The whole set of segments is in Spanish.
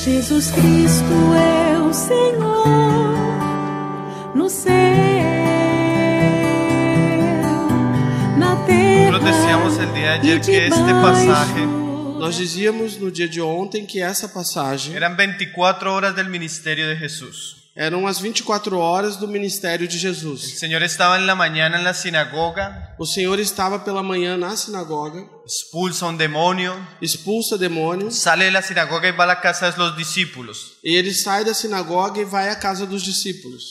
Jesus Cristo é o Senhor no céu, na terra. Nosotros decíamos el día de ayer que este pasaje Nós dizíamos no dia de ontem que essa passagem eran 24 horas del ministerio de Jesús. eram as 24 horas do ministério de El Jesus. Señor estaba en la mañana en la sinagoga, O Senhor estava pela manhã na sinagoga, expulsa un demonio, expulsa demônios, sale de la sinagoga y va a la casa de los discípulos e ele sai da sinagoga e vai à casa dos discípulos.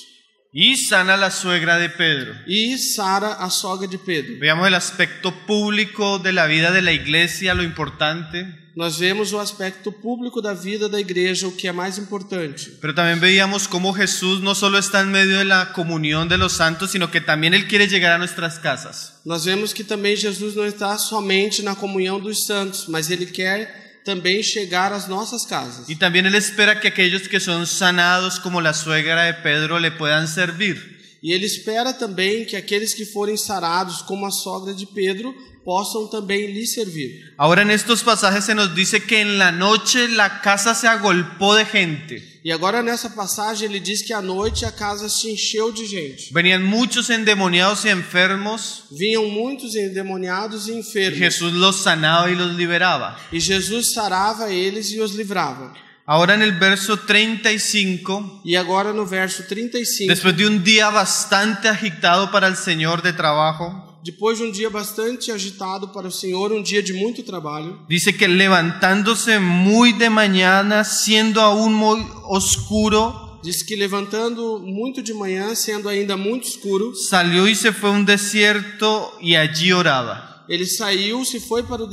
y sana a la suegra de Pedro. E sara a sogra de Pedro. Veamos el aspecto público de la vida de la iglesia, lo importante, Nós vemos o aspecto público da vida da igreja, o que é mais importante. pero también veíamos cómo Jesús no solo está en medio de la comunión de los santos, sino que también Él quiere llegar a nuestras casas. Nós vemos que também Jesus não está somente na comunhão dos santos, mas ele quer também chegar às nossas casas. Y también Él espera que aquellos que son sanados, como la suegra de Pedro, le puedan servir. E ele espera também que aqueles que forem sarados, como a sogra de Pedro, possam também lhe servir. Ahora en estos pasajes se nos dice que en la noche la casa se agolpó de gente. E agora nessa passagem ele diz que à noite a casa se encheu de gente. Venían muchos endemoniados y enfermos Vinham muitos endemoniados e y enfermos. Jesús los sanaba y los liberaba. E Jesus sarava eles e os livrava. Ahora en el verso 35, E agora no verso 35, después de un día bastante agitado para el Señor de trabajo, depois de um dia bastante agitado para o Senhor, um dia de muito trabalho, dice que levantándose muy de mañana, siendo aún muy oscuro, diz que levantando muito de manhã, sendo ainda muito escuro, salió y se fue a un desierto y allí oraba. ele saiu, se foi para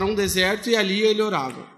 um deserto e ali ele orava.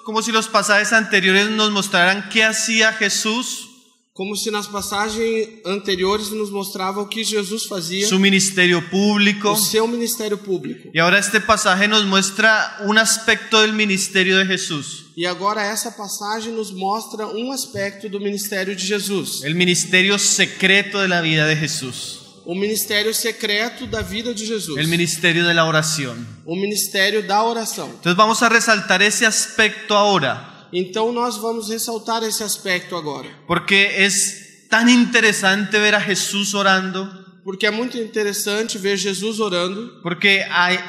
Como si los pasajes anteriores nos mostraran qué hacía Jesús, Como se nas passagens anteriores nos mostrava o que Jesus fazia, su ministerio público. o seu ministério público. Y ahora este pasaje nos muestra un aspecto del ministerio de Jesús, E agora essa passagem nos mostra um aspecto do ministério de Jesus, el ministerio secreto de la vida de Jesús, o ministério secreto da vida de Jesus, el ministerio de la oración. o ministério da oração. Entonces vamos a resaltar ese aspecto ahora, Então nós vamos ressaltar esse aspecto agora, porque es tan interesante ver a Jesús orando, porque é muito interessante ver Jesus orando, porque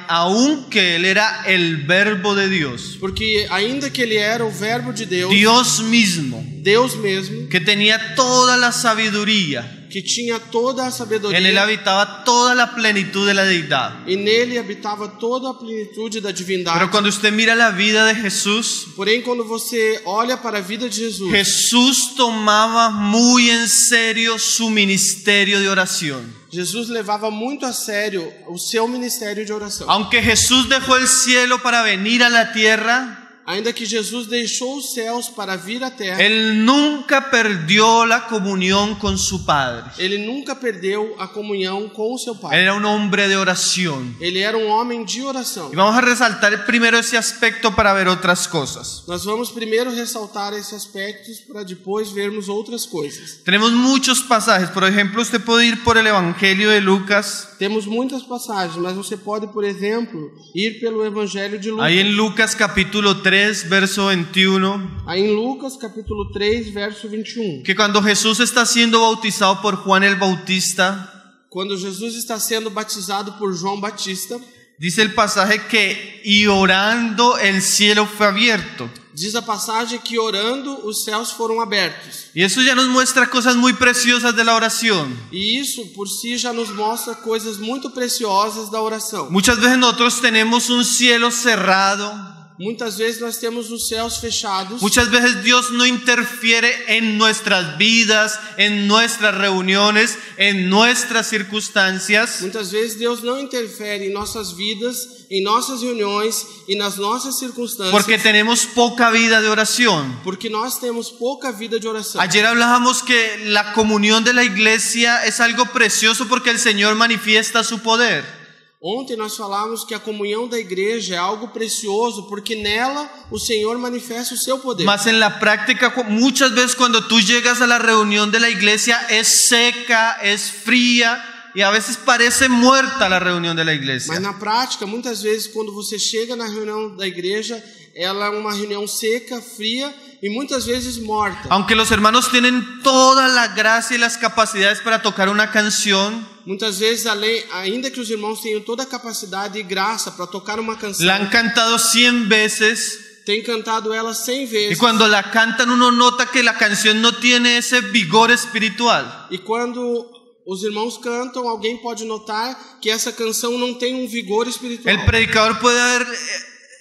aunque Él era el verbo de Dios, porque ainda que ele era o verbo de Deus, Dios mismo, Deus mesmo, que tenía toda la sabiduría, que tinha toda a sabedoria, en Él habitaba toda la plenitud de la deidad. e nele habitava toda a plenitude da divindade. Pero cuando usted mira la vida de Jesús, Porém, quando você olha para a vida de Jesus, Jesús tomaba muy en serio su ministerio de oración. Jesus levava muito a sério o seu ministério de oração. Aunque Jesús dejó el cielo para venir a la tierra, Ainda que Jesus deixou os céus para vir à terra, Él nunca perdió la comunión con su Padre. ele nunca perdeu a comunhão com o seu Él Pai. era un hombre de oración. Ele era um homem de oração. Y vamos a resaltar primero ese aspecto para ver otras cosas. Nós vamos primeiro ressaltar esses aspectos para depois vermos outras coisas. Tenemos muchos pasajes. Por ejemplo, usted puede ir por el Evangelio de Lucas. Temos muitas passagens, mas você pode, por exemplo, ir pelo Evangelho de Lucas. Ahí en Lucas capítulo 3, verso 21. Aí em Lucas capítulo 3, verso 21. Que cuando Jesús está siendo bautizado por Juan el Bautista, Quando Jesus está sendo batizado por João Batista, dice el pasaje que y orando el cielo fue abierto. diz a passagem que orando os céus foram abertos. Y eso ya nos muestra cosas muy preciosas de la oración. E isso por si já nos mostra coisas muito preciosas da oração. Muchas veces nosotros tenemos un cielo cerrado. Muitas vezes nós temos os céus fechados. Muchas veces Dios no interfiere en nuestras vidas, en nuestras reuniones, en nuestras circunstancias. Muitas vezes Deus não interfere em nossas vidas, em nossas reuniões e nas nossas circunstâncias. Porque tenemos poca vida de oración. Porque nós temos pouca vida de oração. Ayer hablábamos que la comunión de la iglesia es algo precioso porque el Señor manifiesta su poder. Ontem nós falamos que a comunhão da igreja é algo precioso porque nela o Senhor manifesta o seu poder. Mas en la práctica, muchas veces cuando tú llegas a la reunión de la iglesia es seca, es fría y a veces parece muerta la reunión de la iglesia. Mas na prática, muitas vezes quando você chega na reunião da igreja, ela é uma reunião seca, fria y muchas veces morta. Aunque los hermanos tienen toda la gracia y las capacidades para tocar una canción, Muitas vezes, ainda que os irmãos tenham toda a capacidade e graça para tocar uma canção, la han cantado 100 veces, tem cantado ela 100 vezes. y cuando la cantan uno nota que la canción no tiene ese vigor espiritual. E quando os irmãos cantam, alguém pode notar que essa canção não tem um vigor espiritual. El predicador puede haber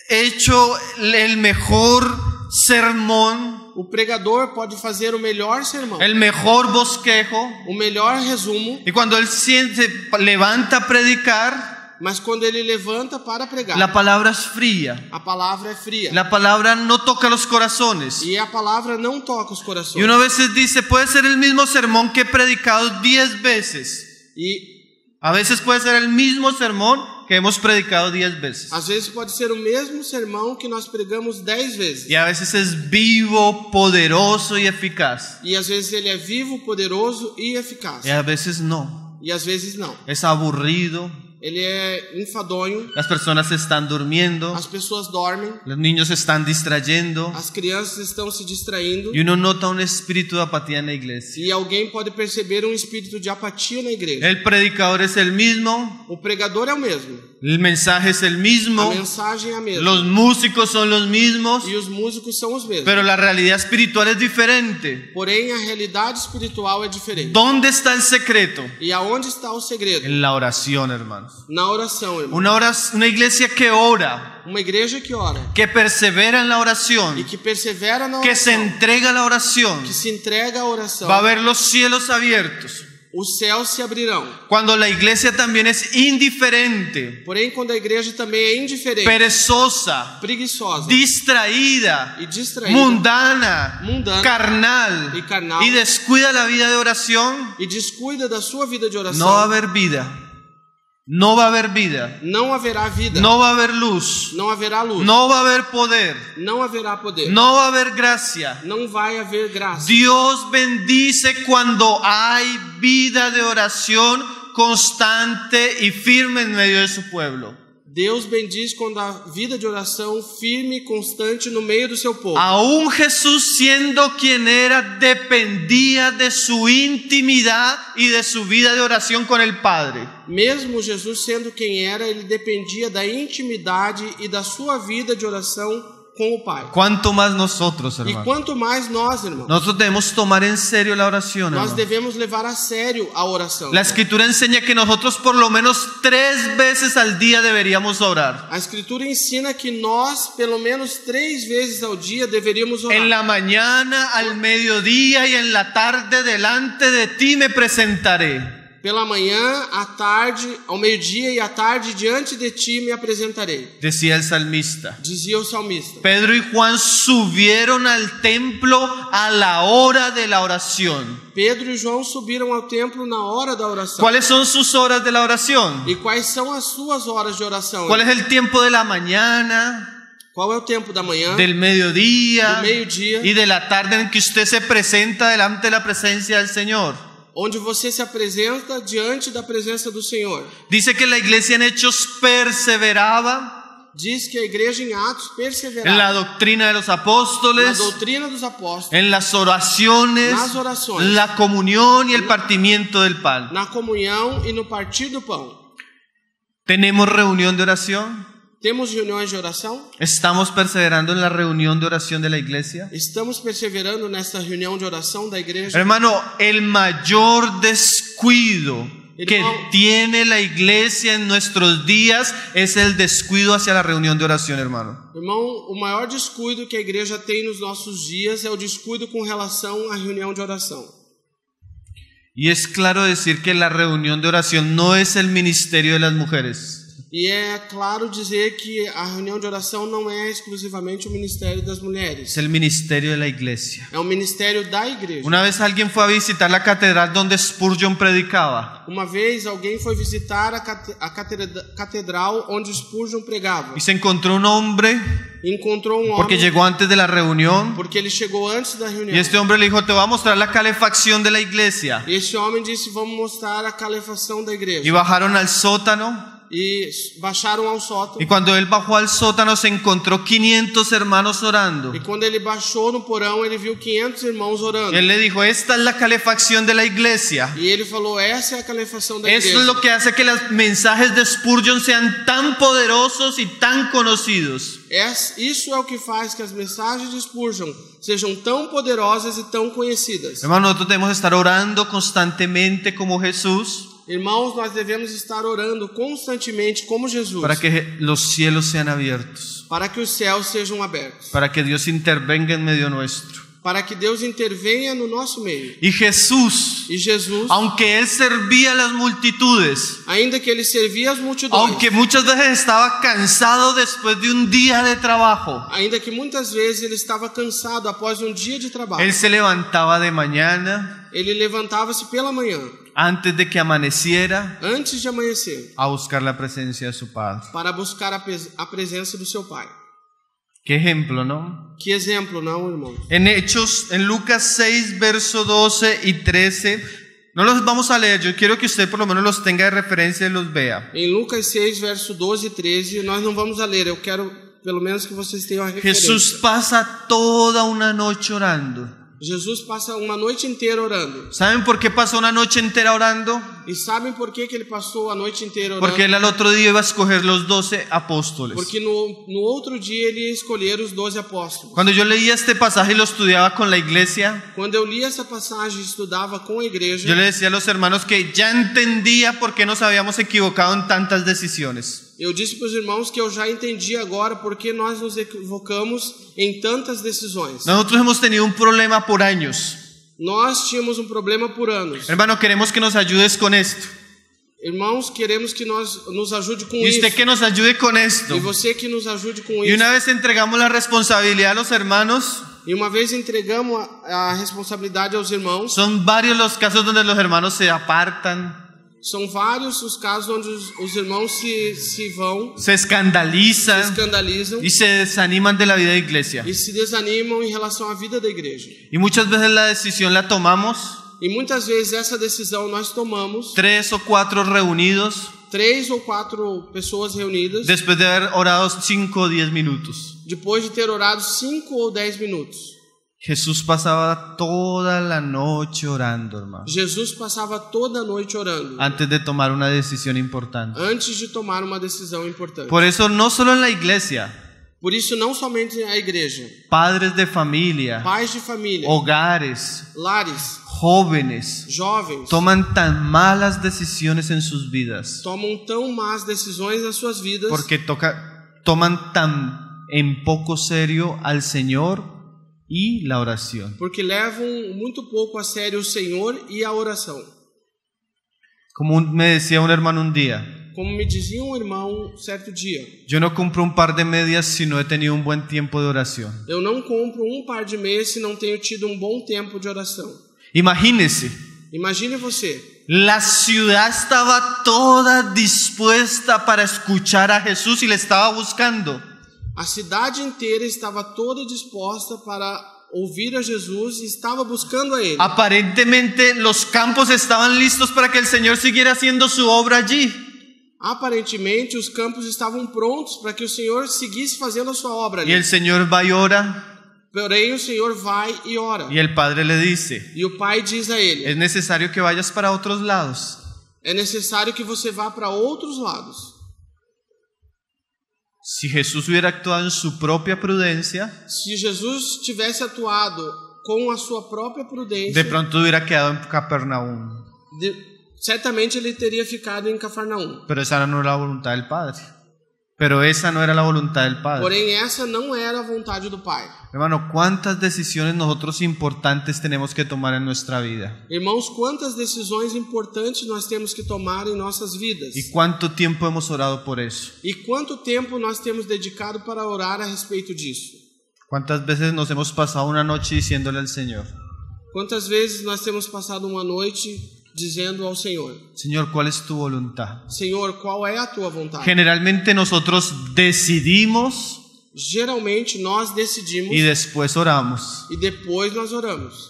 hecho el mejor sermón, O pregador pode fazer o melhor sermão, el mejor bosquejo, o melhor resumo, y cuando él se levanta a predicar, mas quando ele levanta para pregar, la palabra es fría, a palavra é fria. la palabra no toca los corazones. E a palavra não toca os corações. Y uno a veces dice, puede ser el mismo sermón que he predicado 10 veces. E A veces puede ser el mismo sermón que hemos predicado 10 veces. às vezes pode ser o mesmo sermão que nós pregamos 10 vezes. Y a veces es vivo, poderoso y eficaz. E às vezes ele é vivo, poderoso e eficaz. Y a veces no. E às vezes não. Es aburrido. Ele é enfadonho, Las personas se están durmiendo. as pessoas dormem, Los niños se están distrayendo. as crianças estão se distraindo Y uno nota un espíritu de apatía en la iglesia. e alguém pode perceber um espírito de apatia na igreja. El predicador es el mismo. O pregador é o mesmo, El mensaje es el mismo. a mensagem é a mesma Los músicos son los mismos. e os músicos são os mesmos. Pero la realidad espiritual es diferente. Porém, a realidade espiritual é diferente. ¿Dónde está el secreto? E aonde está o segredo? En la oración, hermanos. Na oração, irmão. Una iglesia que ora, Uma igreja que ora que persevera en la e oración, que persevera na que se oração, entrega a la oración, que se entrega à oração, va a ver los cielos abiertos. os céus se abrirão. Cuando la iglesia también es indiferente, Porém, quando a igreja também é indiferente, perezosa, preguiçosa distraída, e distraída mundana, mundana carnal, y carnal, y descuida la vida de oración, e descuida da sua vida de oração, no va a haber vida. No va a haber vida. não haverá vida, No va a haber luz. não haverá luz, No va a haber poder. não haverá poder, No va a haber gracia. não vai haver graça. Dios bendice cuando hay vida de oración constante y firme en medio de su pueblo. Deus bendiz quando a vida de oração firme e constante no meio do seu povo. Aún Jesús, siendo quien era, dependía de su intimidad y de su vida de oración con el Padre. Mesmo Jesus sendo quem era, ele dependia da intimidade e da sua vida de oração com o Pai. ¿Cuánto más nosotros, E hermano? quanto mais nós, irmãos, Nosotros debemos tomar en serio la oración, nós hermano. devemos levar a sério a oração. La Escritura enseña que nosotros por lo menos 3 veces al día deberíamos orar. A Escritura ensina que nós, pelo menos 3 vezes ao dia, deveríamos orar. En la mañana, al mediodía y en la tarde delante de ti me presentaré. Pela manhã, à tarde, ao meio-dia e à tarde, diante de ti me apresentarei, Decía el salmista. dizia o salmista. Pedro y Juan subieron al templo a la hora de la oración. Pedro e João subiram ao templo na hora da oração. ¿Cuáles son sus horas de la oración? E quais são as suas horas de oração? ¿Cuál es el tiempo de la mañana, Qual é o tempo da manhã, del mediodía do meio-dia, y de la tarde en que usted se presenta delante de la presencia del Señor? onde você se apresenta diante da presença do Senhor? Dice que la iglesia en Hechos perseveraba Diz que a igreja em Atos en perseverava la doctrina de los na apóstoles, doutrina dos apóstolos, en las oraciones, nas orações, la comunión y el partimiento del pan. na comunhão e no partir do pão. ¿Tenemos reunión de oración? Temos reuniões de oração? ¿Estamos perseverando en la reunión de oración de la iglesia? Estamos perseverando nesta reunião de oração da igreja? Hermano, el mayor descuido que Hermano, tiene la iglesia en nuestros días es el descuido hacia la reunión de oración, hermano. Irmão, o maior descuido que a igreja tem nos nossos dias é o descuido com relação à reunião de oração. Y es claro decir que la reunión de oración no es el ministerio de las mujeres. E é claro dizer que a reunião de oração não é exclusivamente o ministério das mulheres. Es el ministerio de la iglesia. É o ministério da igreja. Una vez alguien fue a visitar la catedral donde Spurgeon predicaba Uma vez alguém foi visitar a catedral onde Spurgeon pregava. y se encontró un hombre E encontrou um porque homem, llegó antes de la reunión porque ele chegou antes da reunião. y este hombre le dijo, te voy a mostrar la calefacción de la iglesia. E este homem disse, vamos mostrar a calefação da igreja. Y bajaron al sótano E e baixaram ao sótão. Y cuando él bajó al sótano se encontró 500 hermanos orando. E quando ele baixou no porão, ele viu 500 irmãos orando. Él le dijo, esta es la calefacción de la iglesia. E ele falou, essa é a calefação da Esto es igreja. lo que hace que los mensajes de Spurgeon sean tan poderosos y tan conocidos. Isso é o que faz que as mensagens de Spurgeon sejam tão poderosas e tão conhecidas. Hermano, nosotros debemos estar orando constantemente como Jesús Irmãos, nós devemos estar orando constantemente como Jesus, para que los cielos sean abiertos, para que os céus sejam abertos, para que Dios intervenga en medio nuestro. para que Deus intervenha no nosso meio. Y Jesús, E Jesus, aunque él servía a las multitudes, ainda que ele servia as multidões, aunque muchas veces estaba cansado después de un día de trabajo, ainda que muitas vezes ele estava cansado após um dia de trabalho, él se levantaba de mañana, ele levantava-se pela manhã, antes de que amaneciera, antes de amanhecer, a buscar la presencia de su Padre. para buscar a presença do seu Pai. Qué ejemplo, ¿no? Que exemplo, não, irmão? En Hechos, en Lucas 6, verso 12 y 13, no los vamos a leer, yo quiero que usted por lo menos los tenga de referencia y los vea. Em Lucas 6, verso 12 e 13, nós não vamos a ler, eu quero pelo menos que vocês tenham a referência. Jesús pasa toda una noche orando. Jesus passa uma noite inteira orando. ¿Saben por qué pasó una noche entera orando? E sabem por que ele passou a noite inteira orando? Porque él al otro día iba a escoger los 12 apóstoles. Porque no outro dia ele ia escolher os 12 apóstolos. Cuando yo leía este pasaje y lo estudiaba con la iglesia, Quando eu li essa passagem e estudava com a igreja, yo le decía a los hermanos que ya entendía por qué nos habíamos equivocado en tantas decisiones. eu disse para os irmãos que eu já entendi agora por que nós nos equivocamos em tantas decisões. Nosotros hemos tenido un problema por años. Nós tínhamos um problema por anos. Hermano, queremos que nos ayudes con esto. Irmãos, queremos que nos ajude com Y usted isso. que nos ayude con esto. E você que nos ajude com Y isso. una vez entregamos la responsabilidad a los hermanos, E uma vez entregamos a responsabilidade aos irmãos, son varios los casos donde los hermanos se apartan, são vários os casos onde os irmãos se vão, se se escandalizan escandalizam y se desaniman de la vida de iglesia. e se desanimam em relação à vida da igreja. Y muchas veces la decisión la tomamos E muitas vezes essa decisão nós tomamos 3 o 4 reunidos 3 ou 4 pessoas reunidas después de haber orado 5 o 10 minutos. depois de ter orado 5 ou 10 minutos. Jesús pasaba toda la noche orando, hermano, Jesus passava toda a noite orando antes de tomar una decisión importante. antes de tomar uma decisão importante. Por eso no solo en la iglesia, Por isso, não somente a igreja, padres de familia, pais de família, hogares, lares, jóvenes, jovens toman tan malas decisiones en sus vidas tomam tão más decisões nas suas vidas porque toman tan en poco serio al Señor y la oración. porque levam muito pouco a sério o Senhor e a oração. Como me decía un hermano un día, Como me dizia um irmão certo dia, yo no compro un par de medias si no he tenido un buen tiempo de oración. eu não compro um par de meias se não tenho tido um bom tempo de oração. Imagínese, Imagine você, la ciudad estaba toda dispuesta para escuchar a Jesús y le estaba buscando. a cidade inteira estava toda disposta para ouvir a Jesus e estava buscando a Ele. Aparentemente los campos estaban listos para que el Señor siguiera haciendo su obra allí. Aparentemente, os campos estavam prontos para que o Senhor seguisse fazendo a sua obra Y ali. el Señor va y ora Porém, o Senhor vai e ora. y el Padre le dice, E o Pai diz a ele: es necesario que vayas para otros lados. é necessário que você vá para outros lados. Si Jesús hubiera actuado en su propia prudencia, Se Jesus tivesse atuado com a sua própria de prudência, pronto hubiera quedado en Capernaum. certamente ele teria ficado em Cafarnaum. Pero esa no era la voluntad del Padre. Pero esa no era la voluntad del Padre. Porém, essa não era a vontade do Pai. Hermano, ¿cuántas decisiones nosotros importantes tenemos que tomar en nuestra vida? Irmãos, quantas decisões importantes nós temos que tomar em nossas vidas? ¿Y cuánto tiempo hemos orado por eso? E quanto tempo nós temos dedicado para orar a respeito disso? ¿Cuántas veces nos hemos pasado una noche diciéndole al Señor, Quantas vezes nós temos passado uma noite dizendo ao Senhor: Señor, ¿cuál es tu voluntad? Senhor, qual é a tua vontade? Generalmente nosotros decidimos Geralmente nós decidimos y después oramos. e depois nós oramos.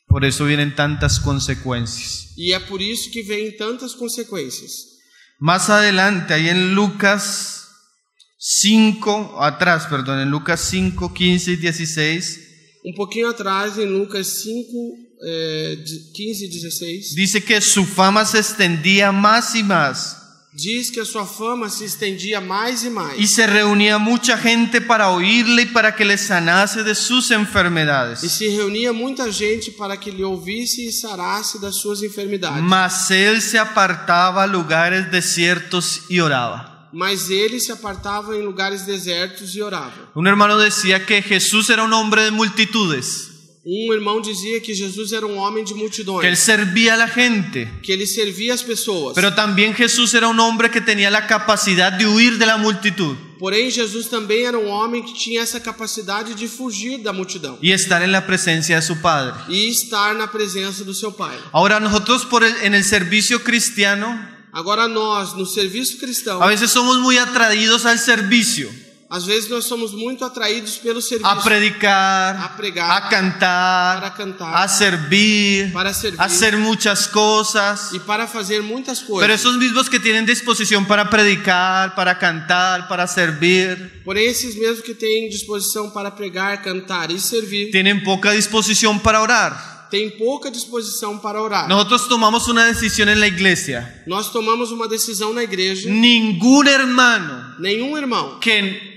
Por eso vienen tantas consecuencias. E é por isso que vem tantas consequências. Más adelante, ahí en Lucas 5, atrás, perdón, en Lucas 5, 15 y 16, Um pouquinho atrás, em Lucas 5, 15 e 16, dice que su fama se extendía más y más. diz que a sua fama se estendia mais e mais. Y se reunía mucha gente para oírle y para que les sanase de sus E enfermedades. se reunia muita gente para que lhe ouvisse e sarasse das suas enfermidades. Mas él se apartaba a lugares desiertos y oraba. Mas ele se apartava em lugares desertos e orava. Un hermano decía que Jesús era un hombre de multitudes, Um irmão dizia que Jesus era um homem de multidões, que él servía a la gente, que ele servia as pessoas. pero también Jesús era un hombre que tenía la capacidad de huir de la multitud Porém, Jesus também era um homem que tinha essa capacidade de fugir da multidão y estar en la presencia de su Padre. e estar na presença do seu Pai. Ahora nosotros en el servicio cristiano, Agora nós, no serviço cristão, a veces somos muy atraídos al servicio, às vezes nós somos muito atraídos pelo serviço, a predicar, a pregar, a cantar, para cantar, a servir, para servir a hacer muchas cosas. e para fazer muitas Pero coisas. esos mismos que tienen disposición para predicar, para cantar, para servir, Porém, esses mesmos que têm disposição para pregar, cantar e servir, tienen poca disposición para orar. têm pouca disposição para orar. Nosotros tomamos una decisión en la iglesia. Nós tomamos uma decisão na igreja. Ningún hermano Nenhum irmão que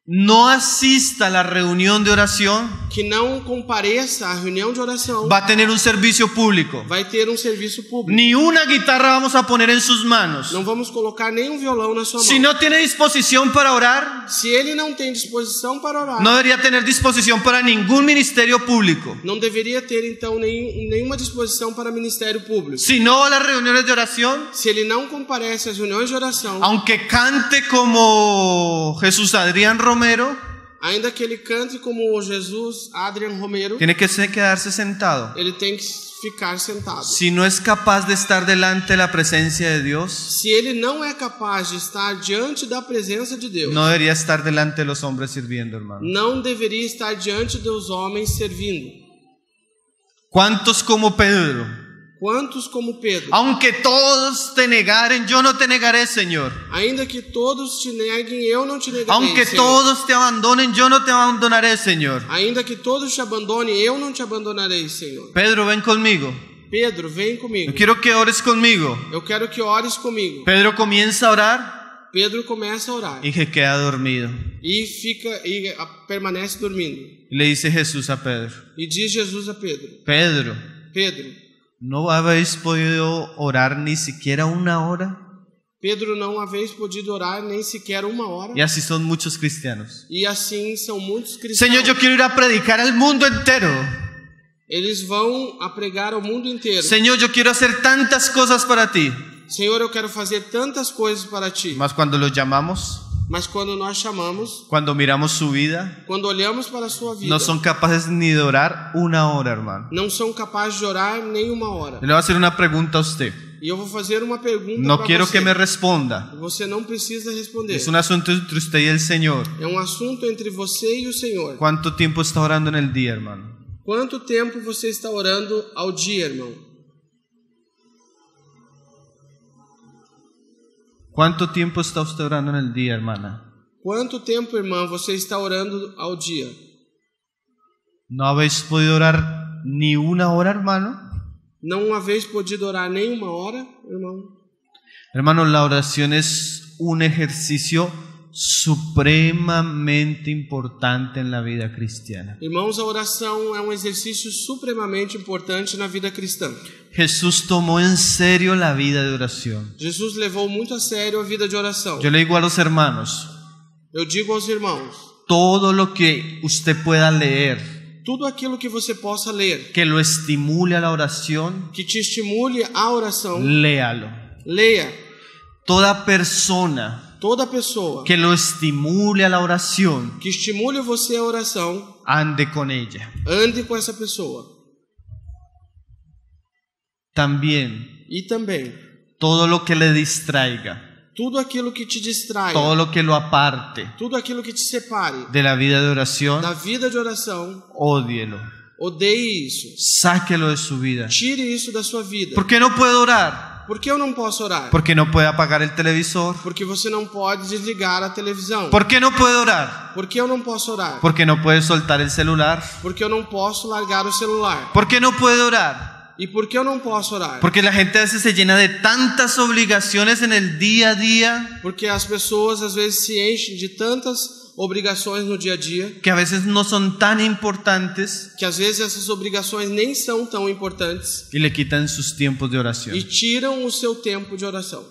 no asista a la reunión de oración que não compareça à reunião de oração va a tener un servicio público. vai ter um serviço público. Ni una guitarra vamos a poner en sus manos. Não vamos colocar nenhum violão na sua mão. Si no tiene disposición para orar, Se ele não tem disposição para orar, no debería tener disposición para ningún ministerio público. não deveria ter então nenhuma disposição para ministério público. Si no va a las reuniones de oración, Se ele não comparece às reuniões de oração, aunque cante como Jesús Adrián Romero, ainda que ele cante como o Jesus Adrian Romero, tiene que quedarse sentado. ele tem que ficar sentado. Si no es capaz de estar delante de la presencia de Dios, Se ele não é capaz de estar diante da presença de Deus, no debería estar delante de los hombres sirviendo, hermano. não deveria estar diante dos homens servindo. ¿Cuántos como Pedro? Quantos como Pedro? Aunque todos te negaren, yo no te negaré, Señor. Ainda que todos te neguem, eu não te negarei, Aunque Senhor. todos te abandonen, yo no te abandonaré, Señor. Ainda que todos te abandonem, eu não te abandonarei, Senhor. Pedro, ven conmigo. Pedro, vem comigo. Yo quiero que ores conmigo. Eu quero que ores comigo. Pedro comienza a orar Pedro começa a orar y que queda dormido. e permanece dormindo. Y le dice Jesús a Pedro: E diz Jesus a Pedro: Pedro, Pedro, ¿no habéis podido orar ni siquiera una hora? Pedro, não haveis podido orar nem sequer uma hora? Y así son muchos cristianos. E assim são muitos cristãos. Señor, yo quiero ir a predicar al mundo entero. Eles vão a pregar ao mundo inteiro. Señor, yo quiero hacer tantas cosas para ti. Senhor, eu quero fazer tantas coisas para ti. Mas cuando los llamamos, Mas quando nós chamamos, cuando miramos su vida, quando olhamos para a sua vida, no son capaces ni de orar una hora, hermano. não são capazes de orar nem uma hora. Le voy a hacer una pregunta a usted. E eu vou fazer uma pergunta No para quiero você. que me responda. Você não precisa responder. Es un asunto entre usted y el Señor. É um assunto entre você e o Senhor. ¿Cuánto tiempo está orando en el día, hermano? Quanto tempo você está orando ao dia, irmão? ¿Cuánto tiempo está usted orando en el día, hermana? Quanto tempo, irmã, você está orando ao dia? ¿No habéis podido orar ni una hora, hermano? Não haveis podido orar nem uma hora, irmão? Hermano, la oración es un ejercicio supremamente importante en la vida cristiana. Irmãos, a oração é um exercício supremamente importante na vida cristã. Jesús tomó en serio la vida de oración. Jesus levou muito a sério a vida de oração. Yo le digo a los hermanos, Eu digo aos irmãos, todo lo que usted pueda leer tudo aquilo que você possa ler, que lo estimule a la oración, que te estimule a oração, léalo. leia. Toda persona Toda pessoa que lo estimule a la oración, que estimule você a oração, ande con ella. ande com essa pessoa. También E também, todo lo que le distraiga, tudo aquilo que te distraia, todo lo que lo aparte tudo aquilo que te separe de la vida de oración, da vida de oração, ódielo, odeie isso. sáquelo de su vida. Tire isso da sua vida. ¿Por qué no puedo orar? Por que eu não posso orar? Porque no puede apagar el televisor. Porque você não pode desligar a televisão. ¿Por qué no puede orar? Por que eu não posso orar? Porque no puede soltar el celular. Porque eu não posso largar o celular. ¿Por qué no puede orar? E por que eu não posso orar? Porque la gente a veces se llena de tantas obligaciones en el día a día Porque as pessoas às vezes se enchem de tantas obrigações no dia a dia, que a veces no son tan importantes que às vezes essas obrigações nem são tão importantes y le quitan sus tiempos de oración. e tiram o seu tempo de oração.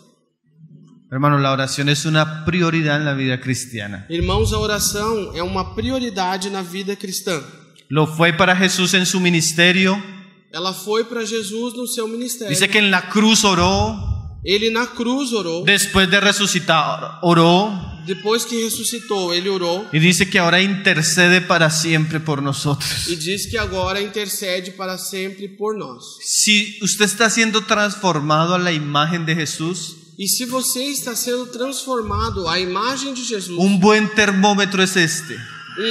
Hermano, la oración es una prioridad en la vida cristiana. Irmãos, a oração é uma prioridade na vida cristã. Lo fue para Jesús en su ministerio. Ela foi para Jesus no seu ministério. Dice que en la cruz oró, Ele na cruz orou. después de resucitar oró, Depois que ressuscitou, ele orou. y dice que ahora intercede para siempre por nosotros. E diz que agora intercede para sempre por nós. Si usted está siendo transformado a la imagen de Jesús, E se você está sendo transformado à imagem de Jesus, un buen termómetro es este.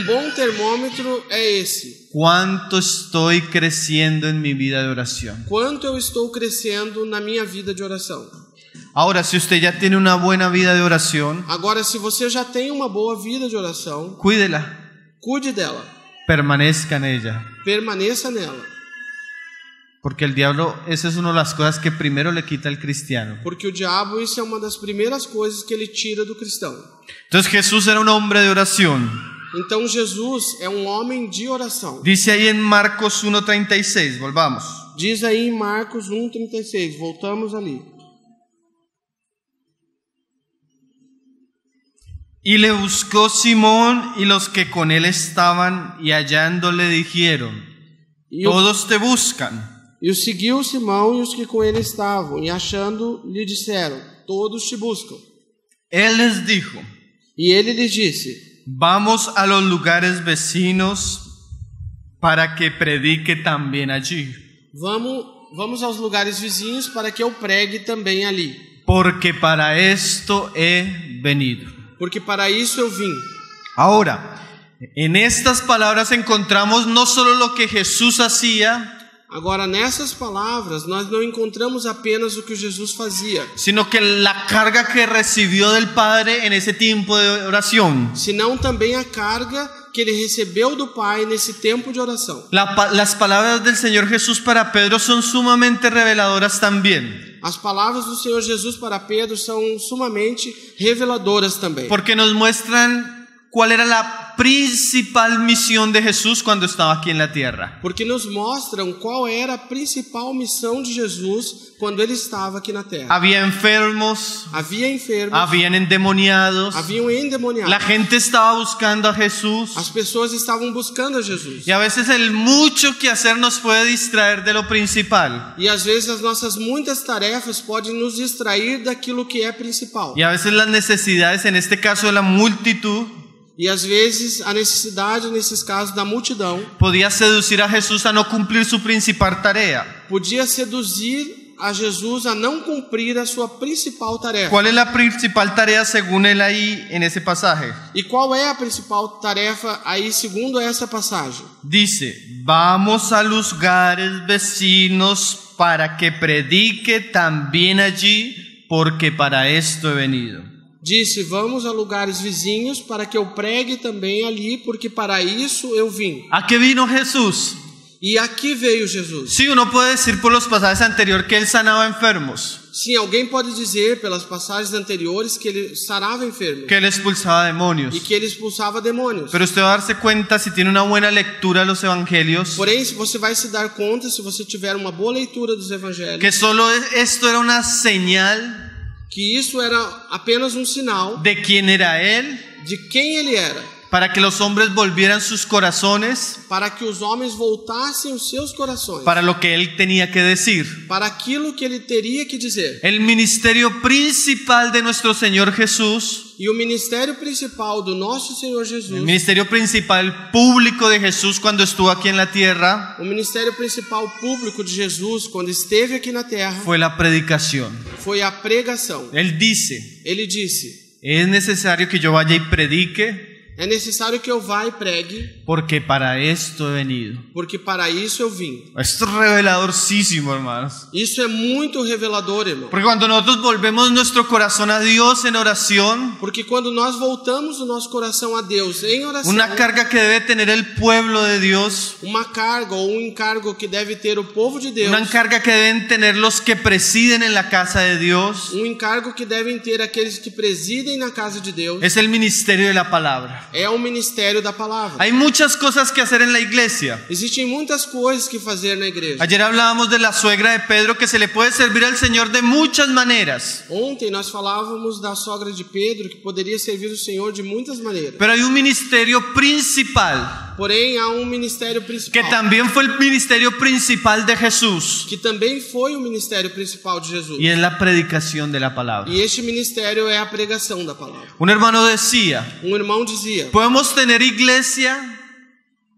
bom termômetro é esse. ¿Cuánto estoy creciendo en mi vida de oración? Quanto eu estou crescendo na minha vida de oração. Ahora, si usted ya tiene una buena vida de oración, Agora, se você já tem uma boa vida de oração, cuídela, cuide dela. permanezca en ella. Permaneça nela. Porque el diablo, esa es una de las cosas que primero le quita al cristiano. Porque o diabo, isso é uma das primeiras coisas que ele tira do cristão. Entonces Jesús era un hombre de oración. Então, Jesus é um homem de oração. Dice ahí en Marcos 1:36, volvamos. Diz aí em Marcos 1:36, voltamos ali. Y le buscó Simón y los que con él estaban, y hallándole dijeron: todos te buscan. E o seguiu Simão e os que com ele estavam, e achando, lhe disseram: todos te buscam. Él les dijo: E ele lhes disse: vamos a los lugares vecinos para que predique también allí, Vamos aos lugares vizinhos para que eu pregue também ali. porque para esto he venido. Porque para isso eu vim. Ahora, en estas palabras encontramos no solo lo que Jesús hacía, Agora, nessas palavras, nós não encontramos apenas o que Jesus fazia, sino que la carga que recibió del Padre en ese tiempo de oración. senão também a carga que ele recebeu do Pai nesse tempo de oração. Las palabras del Señor Jesús para Pedro son sumamente reveladoras también, As palavras do Senhor Jesus para Pedro são sumamente reveladoras também. porque nos muestran cuál era la principal misión de Jesús cuando estaba aquí en la tierra. Porque nos mostram qual era a principal missão de Jesus quando ele estava aqui na terra. Había enfermos, Havia enfermos, habían endemoniados, haviam endemoniados. la gente estaba buscando a Jesús. As pessoas estavam buscando a Jesus. Y a veces el mucho que hacer nos puede distraer de lo principal. E às vezes as nossas muitas tarefas podem nos distrair daquilo que é principal. Y a veces las necesidades, en este caso de la multitud, E às vezes a necessidade, nesses casos da multidão, podía seducir a Jesús a no cumplir su principal tarea. podia seduzir a Jesus a não cumprir a sua principal tarefa. ¿Cuál es la principal tarea según él ahí en ese pasaje? E qual é a principal tarefa aí segundo essa passagem? Dice: vamos a los lugares vecinos para que predique también allí, porque para esto he venido. Disse: vamos a lugares vizinhos para que eu pregue também ali, porque para isso eu vim. ¿A qué vino Jesús? E aqui veio Jesus. Sí, uno puede decir por los pasajes anteriores que él sanaba enfermos, Sim, alguém pode dizer pelas passagens anteriores que ele sarava enfermos que él expulsaba demonios. e que ele expulsava demônios. Pero usted va a darse cuenta, si tiene una buena lectura de los evangelios, Porém, você vai se dar conta, se você tiver uma boa leitura dos evangelhos, que solo esto era una señal que isso era apenas sinal de quién era él, de quem ele era, para que los hombres volvieran sus corazones para que os homens voltassem os seus corações para lo que él tenía que decir. para aquilo que ele teria que dizer. El ministerio principal de nuestro Señor Jesús, E o ministério principal do nosso Senhor Jesus, el ministerio principal público de Jesús cuando estuvo aquí en la tierra, o ministério principal público de Jesus quando esteve aqui na terra, fue la predicación. foi a pregação. Él dice: Ele disse: es necesario que yo vaya y predique, É necessário que eu vá e pregue, porque para esto he venido. porque para isso eu vim. Esto es reveladorcísimo, hermanos. Isso é muito revelador, irmão. Porque cuando nosotros volvemos nuestro corazón a Dios en oración, Porque quando nós voltamos o nosso coração a Deus em oração, una carga que debe tener el pueblo de Dios, uma carga ou um encargo que deve ter o povo de Deus, una carga que deben tener los que presiden en la casa de Dios, um encargo que devem ter aqueles que presidem na casa de Deus, es el ministerio de la palabra. é o ministério da palavra. Hay muchas cosas que hacer en la iglesia. Existem muitas coisas que fazer na igreja. Ayer hablábamos de la suegra de Pedro, que se le puede servir al Señor de muchas maneras. Ontem nós falávamos da sogra de Pedro, que poderia servir o Senhor de muitas maneiras. Pero hay un ministerio principal, Porém, há um ministério que principal, también fue el ministerio principal de Jesús, que também foi o ministério principal de Jesus. y es la predicación de la palabra. E este ministério é a pregação da palavra. Un hermano decía, Um irmão dizia: podemos tener iglesia,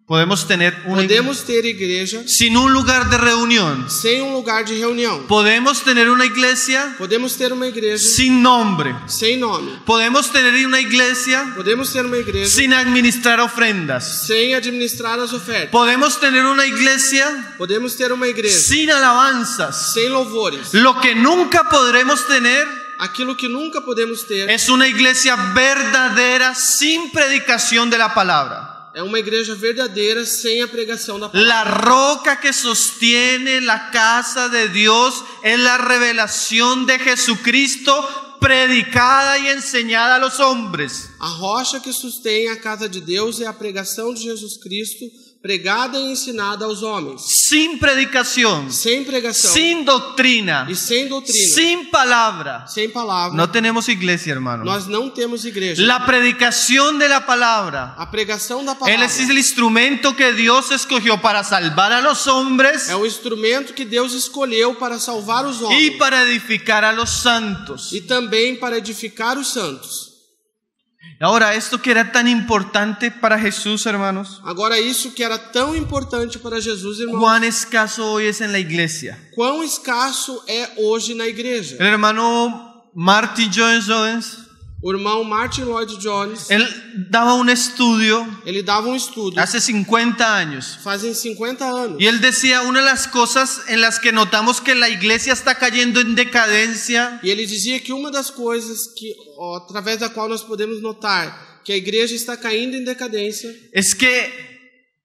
podemos tener una podemos ter igreja sin un lugar de reunión. sem um lugar de reunião. Podemos tener una iglesia Podemos ter uma igreja sin nombre. sem nome. Podemos tener una iglesia Podemos ter uma igreja sin administrar ofrendas. sem administrar as ofertas. Podemos tener una iglesia Podemos ter uma igreja sin alabanzas. sem louvores. Lo que nunca podremos tener Aquilo que nunca podemos ter es una iglesia verdadera sin predicación de la palabra. é uma igreja verdadeira sem a pregação da palavra. La roca que sostiene la casa de Dios es la revelación de Jesucristo predicada y enseñada a los hombres. A rocha que sustém a casa de Deus é a pregação de Jesus Cristo, pregada e ensinada aos homens. Sin predicación, Sem pregação sin doctrina, e sem doutrina, sin palabra, sem palavra, no tenemos iglesia, hermano. nós não temos igreja. La predicación de la palabra, A pregação da Él palavra es el instrumento que Dios escogió para salvar a los hombres é o instrumento que Deus escolheu para salvar os y homens para edificar a los santos. e também para edificar os santos. Ahora, esto que era tan importante para Jesús, hermanos, Agora, isso que era tão importante para Jesus, irmãos, cuán escaso hoy es en la iglesia. quão escasso é hoje na igreja. El hermano Martin Jones, O irmão Martin Lloyd Jones, él daba un estudio ele dava um estudo hace 50 años. fazem 50 anos. Y él decía, una de las cosas en las que notamos que la iglesia está cayendo en decadencia E ele dizia que uma das coisas que, através da qual nós podemos notar que a igreja está caindo em decadência es que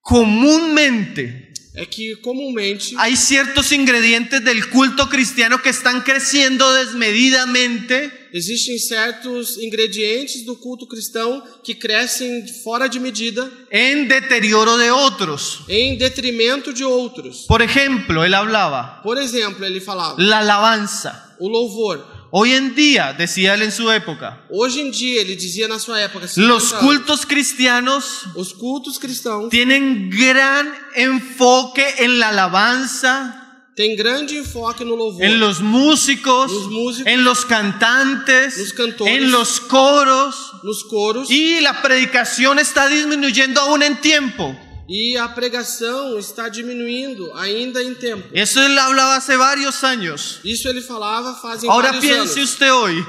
comúnmente é que comumente hay ciertos ingredientes del culto cristiano que están creciendo desmedidamente existem certos ingredientes do culto cristão que crescem fora de medida en deterioro de otros. em detrimento de outros. Por ejemplo, él hablaba, Por exemplo, ele falava, la alabanza. o louvor. Hoy en día, decía él en su época, Hoje em dia, ele dizia na sua época, 50 los anos, cultos cristianos os cultos cristãos tienen gran enfoque en la alabanza, têm grande enfoque no louvor, en los músicos, Los músicos, en los cantantes, los cantores, en los coros, nos coros, y la predicación está disminuyendo aún en tiempo. e a pregação está diminuindo ainda em tempo. Eso él hablaba hace varios años. Isso ele falava fazem Ahora vários piense anos. usted hoy,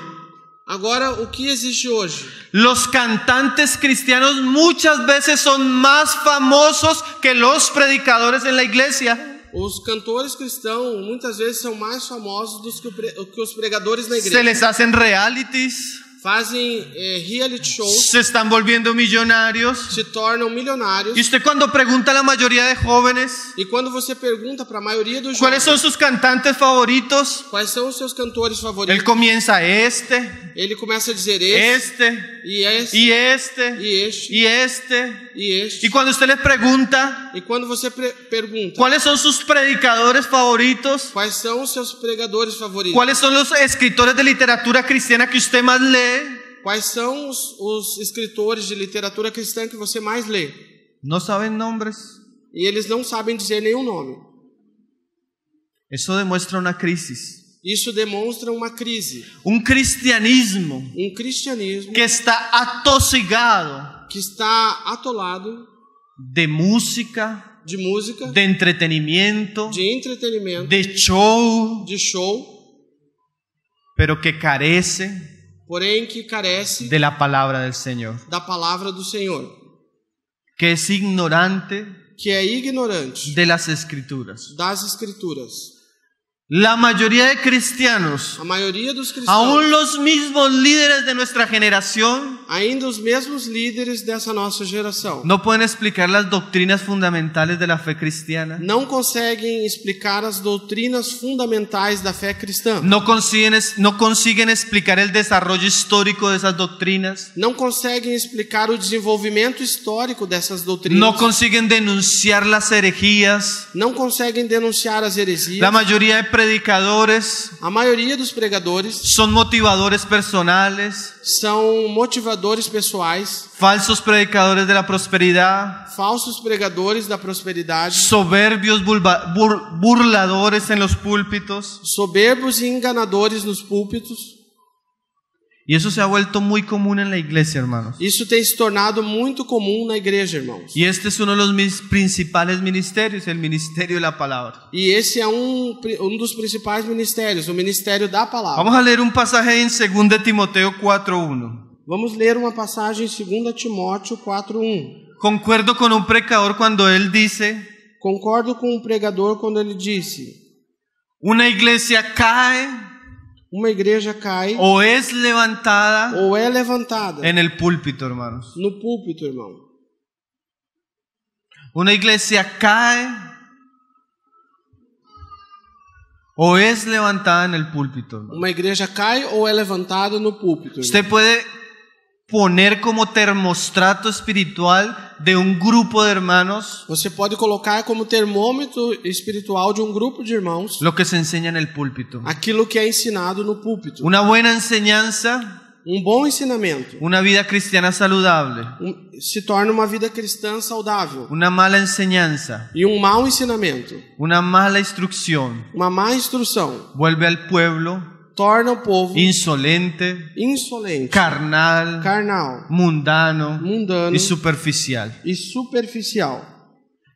Agora, o que existe hoje? los cantantes cristianos muchas veces son más famosos que los predicadores en la iglesia. Os cantores cristãos muitas vezes são mais famosos do que os pregadores na Se igreja. les hacen realities, Fazem reality shows, se están volviendo millonarios. se tornam milionários. Y usted cuando pregunta a la mayoría de jóvenes, E quando você pergunta para a maioria dos ¿cuáles son jovens sus cantantes favoritos? quais são os seus cantores Él favoritos, comienza ele começa a dizer este, e este, y este, e este, y este. e este. Y cuando usted les pregunta, E quando você pergunta ¿cuáles son sus predicadores favoritos? quais são os seus pregadores favoritos, ¿Cuáles son los escritores de literatura cristiana que usted más lee? quais são os escritores de literatura cristã que você mais lê, No saben nombres. e eles não sabem dizer nenhum nome. Eso demuestra una crisis. Isso demonstra uma crise, Un cristianismo cristianismo que está atosigado que está atolado de música, de música, de entretenimiento, de entretenimento, de show, de show, pero que carece porém que carece de la palabra del Señor, da palavra do Senhor, que es ignorante que é ignorante de las Escrituras. das Escrituras. La mayoría de cristianos, A maioria dos cristãos, aún los mismos líderes de nuestra generación, ainda os mesmos líderes dessa nossa geração, no pueden explicar las doctrinas fundamentales de la fe cristiana. não conseguem explicar as doutrinas fundamentais da fé cristã. No consiguen explicar el desarrollo histórico de esas doctrinas. Não conseguem explicar o desenvolvimento histórico dessas doutrinas. No consiguen denunciar las herejías. Não conseguem denunciar as heresias. La mayoría de predicadores A maioria dos pregadores son motivadores personales, são motivadores pessoais, falsos predicadores de la prosperidad, falsos pregadores da prosperidade, soberbios burladores en los púlpitos. soberbos e enganadores nos púlpitos. Y eso se ha vuelto muy común en la iglesia, hermanos. Isso tem se tornado muito comum na igreja, irmãos. Y este es uno de los mis principales ministerios, el ministerio de la palabra. E esse é um dos principais ministérios, o ministério da palavra. Vamos a leer un pasaje en 2 Timoteo 4:1. Vamos ler uma passagem em 2 Timóteo 4:1. Concuerdo con un predicador cuando él dice: Concordo com o pregador quando ele disse: una iglesia cae uma igreja cai o es levantada ou é levantada en el púlpito, hermanos. no púlpito, irmão. Una iglesia cae o es levantada en el púlpito, hermanos. Uma igreja cai ou é levantada no púlpito, irmão. Usted puede poner como termostrato espiritual de un grupo de hermanos Você pode colocar como termômetro espiritual de um grupo de irmãos lo que se enseña en el púlpito. aquilo que é ensinado no púlpito. Una buena enseñanza, Bom ensinamento una vida cristiana saludable. se torna uma vida cristã saudável. Una mala enseñanza, E mau ensinamento, una mala instrucción, uma má instrução, vuelve al pueblo torna o povo insolente, insolente, carnal, carnal, mundano mundano y superficial. e superficial.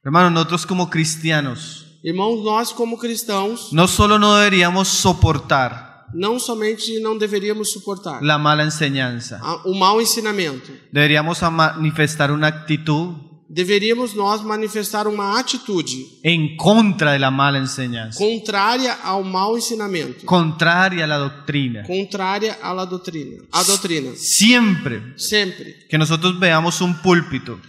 Hermanos, nosotros como cristianos Irmãos, nós como cristãos, no solo no deberíamos soportar não somente não deveríamos suportar la mala enseñanza, o mau ensinamento, deberíamos manifestar una actitud deveríamos nós manifestar uma atitude en contra de la mala enseñanza, contrária ao mau ensinamento, contraria a la doctrina. contrária à doutrina. Siempre Sempre que nosotros veamos un púlpito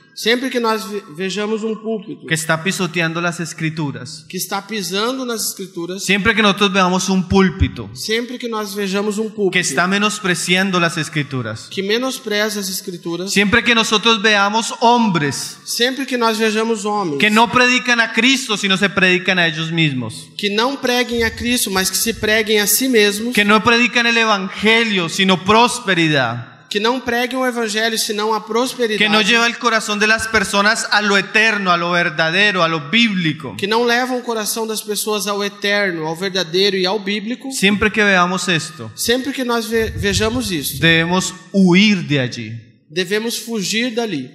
que nós vejamos um púlpito que está pisoteando las escrituras, que está pisando nas escrituras, siempre que nosotros veamos un púlpito sempre que nós vejamos um que púlpito está menospreciando las escrituras, que menospreza as escrituras, siempre que nosotros veamos hombres sempre que nós vejamos homens que no predican a Cristo, sino se predican a ellos mismos, que não preguem a Cristo, mas que se preguem a si mesmos, que no predican el evangelio, sino prosperidad, que não preguem o evangelho, senão a prosperidade, que no lleva el corazón de las personas a lo eterno, a lo verdadero, a lo bíblico. que não levam o coração das pessoas ao eterno, ao verdadeiro e ao bíblico. Siempre que veamos esto, Sempre que nós vejamos isso, debemos huir de allí. devemos fugir dali.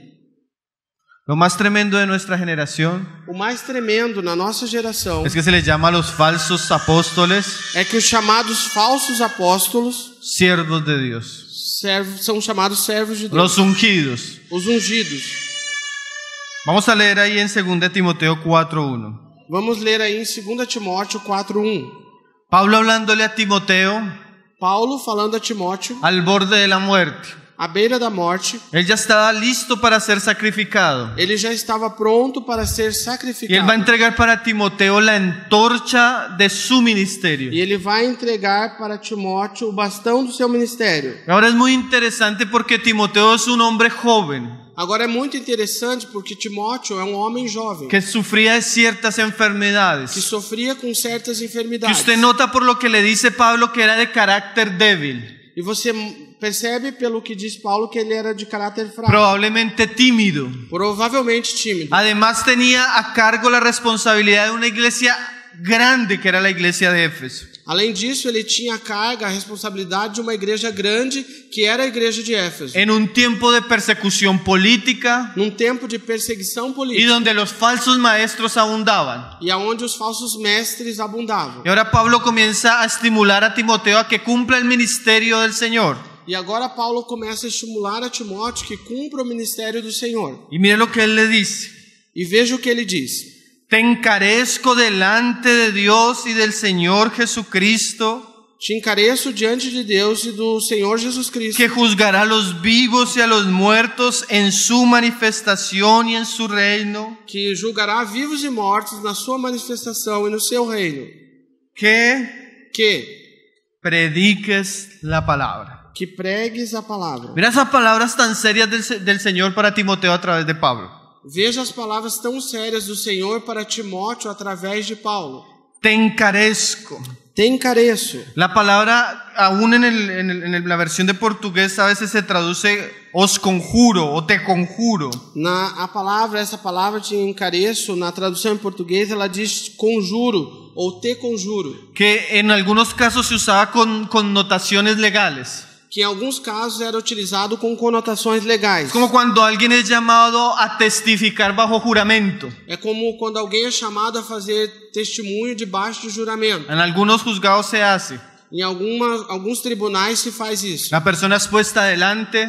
Lo más tremendo de nuestra generación O mais tremendo na nossa geração es que se les llama a los falsos apóstoles é que os chamados falsos apóstolos siervos de Dios, são chamados servos de Deus, los ungidos. os ungidos. Vamos a leer ahí en 2 Timoteo 4:1. Vamos ler aí em 2 Timóteo 4:1. Pablo hablándole a Timoteo Paulo falando a Timóteo, al borde de la muerte. à beira da morte, Él ya estaba listo para ser sacrificado. ele já estava pronto para ser Y él va a sacrificado. entregar para Timoteo la antorcha de su ministerio. E ele vai entregar para Timóteo o bastão do seu ministério. Ahora es muy interesante porque Timoteo es un hombre joven Agora é muito interessante porque Timóteo é um homem jovem que sufría de ciertas que enfermedades. sofria com certas Que enfermidades. usted nota por lo que le dice Pablo que era de carácter débil, E você percebe pelo que diz Paulo que ele era de caráter fraco, probablemente tímido. provavelmente tímido. Además tenía a cargo la responsabilidad de una iglesia grande que era la iglesia de Éfeso. Além disso, ele tinha a carga, a responsabilidade de uma igreja grande, que era a igreja de Éfeso. En un tiempo de persecución política Num tempo de perseguição y política, donde los falsos maestros abundaban. e aonde os falsos mestres abundavam. Y ahora Pablo comienza a estimular a Timoteo a que cumpla el ministerio del Señor. E agora Paulo começa a estimular a Timóteo que cumpra o ministério do Senhor. Y mire lo que él le dice. E veja o que ele diz. Te encarezco delante de Dios y del Señor Jesucristo, Te encareço diante de Deus e do Senhor Jesus Cristo, que juzgará a los vivos y a los muertos en su manifestación y en su reino, que julgará vivos e mortos na sua manifestação e no seu reino. que prediques la palabra. Que pregues a palavra. Mira esas palabras tan serias del Señor para Timoteo a través de Pablo. Veja as palavras tão sérias do Senhor para Timóteo através de Paulo. Te encarezco. Te encareço. La palabra, aún en la versión de portugués, a veces se traduce os conjuro o te conjuro. Essa palavra te encareço, na tradução em português, ela diz conjuro ou te conjuro. Que en algunos casos se usaba con connotaciones legales. Que em alguns casos era utilizado com conotações legais. Como cuando alguien es llamado a testificar bajo juramento. É como quando alguém é chamado a fazer testemunho debaixo de juramento. En algunos juzgados se hace. Em alguns tribunais se faz isso. La persona es puesta adelante.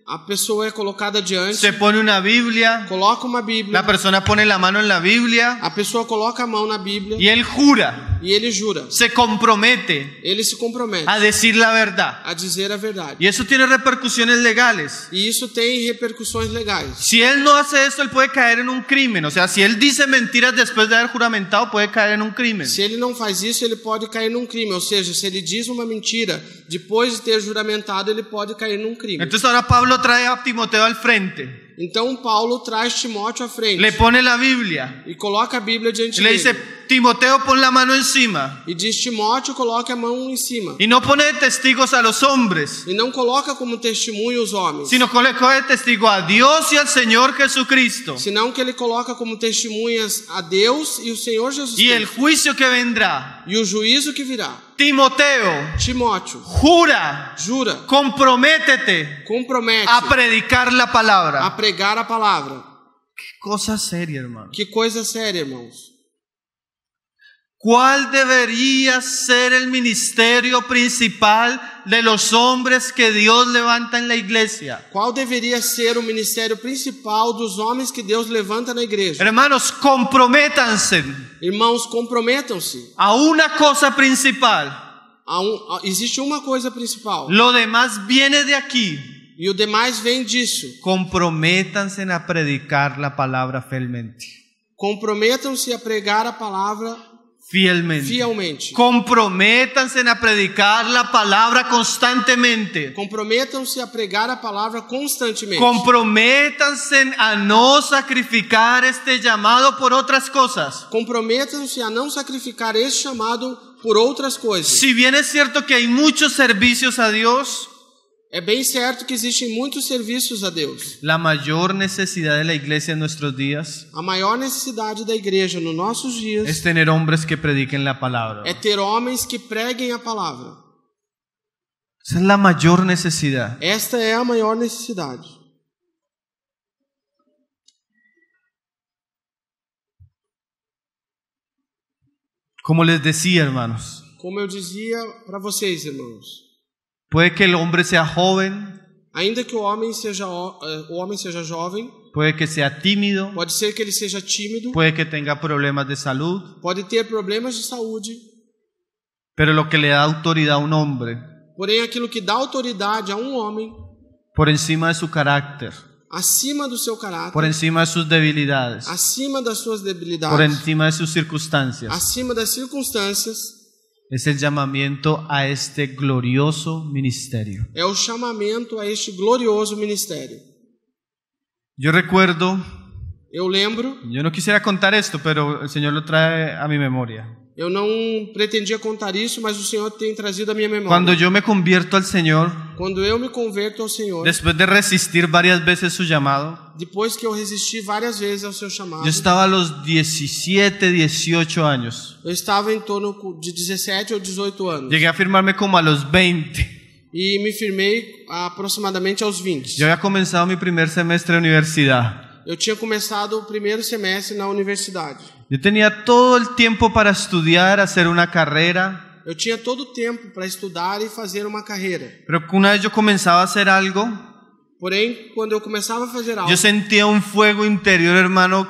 A pessoa é colocada diante. Se pone una Biblia. Coloca uma Bíblia. La persona pone la mano en la Biblia. A pessoa coloca a mão na Bíblia. Y él jura. E ele jura. Se compromete. Ele se compromete a decir la verdad. A dizer a verdade. Y eso tiene repercusiones legales. E isso tem repercussões legais. Si él no hace esto, él puede caer en un crimen. O sea, si él dice mentiras después de haber juramentado, puede caer en un crimen. Se ele não faz isso, ele pode cair num crime. Ou seja, se ele diz uma mentira depois de ter juramentado, ele pode cair num crime. Entonces ahora Pablo trae a Timoteo al frente. Então Paulo traz Timóteo à frente. Le pone la Biblia. E coloca a Bíblia diante le dele. dice, Timoteo, pon la mano encima. E diz, Timóteo, coloque a mão em cima. Y no pone de testigos a los hombres. E não coloca como testemunho os homens. Sino coloca de testigo a Dios y al Señor Jesucristo. Senão que ele coloca como testemunhas a Deus e o Senhor Jesus y Cristo. El juicio que vendrá. E o juízo que virá. Timoteo, Timóteo, jura, comprométete a predicar la palabra. A pregar a palavra. Qué cosa seria, hermano. Que coisa séria, irmãos. ¿Cuál debería ser el ministerio principal de los hombres que Dios levanta en la iglesia? Qual deveria ser o ministério principal dos homens que Deus levanta na igreja? Hermanos, comprométanse. Irmãos, comprometam-se. A una cosa principal. Existe uma coisa principal. Lo demás viene de aquí. E o demais vem disso. Comprométanse a predicar la palabra fielmente. Comprometam-se a pregar a palavra fielmente. Comprométanse a predicar la palabra constantemente. Comprometam-se a pregar a palavra constantemente. Comprométanse a no sacrificar este llamado por otras cosas. Comprometam-se a não sacrificar este chamado por outras coisas. Si bien es cierto que hay muchos servicios a Dios, é bem certo que existem muitos serviços a Deus. La mayor necesidad de la iglesia en nuestros días a maior necessidade da igreja nos nossos dias es tener hombres que prediquen la palabra. É ter homens que preguem a palavra. Esa es la mayor necesidad. Esta é a maior necessidade. Como les decía, hermanos, como eu dizia para vocês, irmãos, puede que el hombre sea joven, ainda que o homem seja jovem, puede que sea tímido, pode ser que ele seja tímido, puede que tenga problemas de salud, pode ter problemas de saúde, pero lo que le da autoridad a un hombre, porém aquilo que dá autoridade a um homem, por encima de su carácter, acima do seu caráter, por encima de sus debilidades, acima das suas debilidades, por encima de sus circunstancias, acima das circunstâncias, es el llamamiento a este glorioso ministerio. É o chamamento a este glorioso ministério. Yo recuerdo, eu lembro, yo no quisiera contar esto, pero el Señor lo trae a mi memoria. Eu não pretendia contar isso, mas o Senhor tem trazido a minha memória. Cuando yo me convierto al Señor, quando eu me converto ao Senhor, después de resistir varias veces su llamado, depois que eu resisti várias vezes ao seu chamado, yo estaba a los 17, 18 años. Eu estava em torno de 17 ou 18 anos. Llegué a firmarme como a los 20. E me firmei aproximadamente aos 20. Yo había comenzado mi primer semestre de universidad. Eu tinha começado o primeiro semestre na universidade. Yo tenía todo el tiempo para estudiar, hacer una carrera. Eu Eu tinha todo o tempo para estudar e fazer uma carreira. Pero una vez yo comenzaba a hacer algo, Porém, quando eu começava a fazer algo, yo sentía un fuego interior, hermano,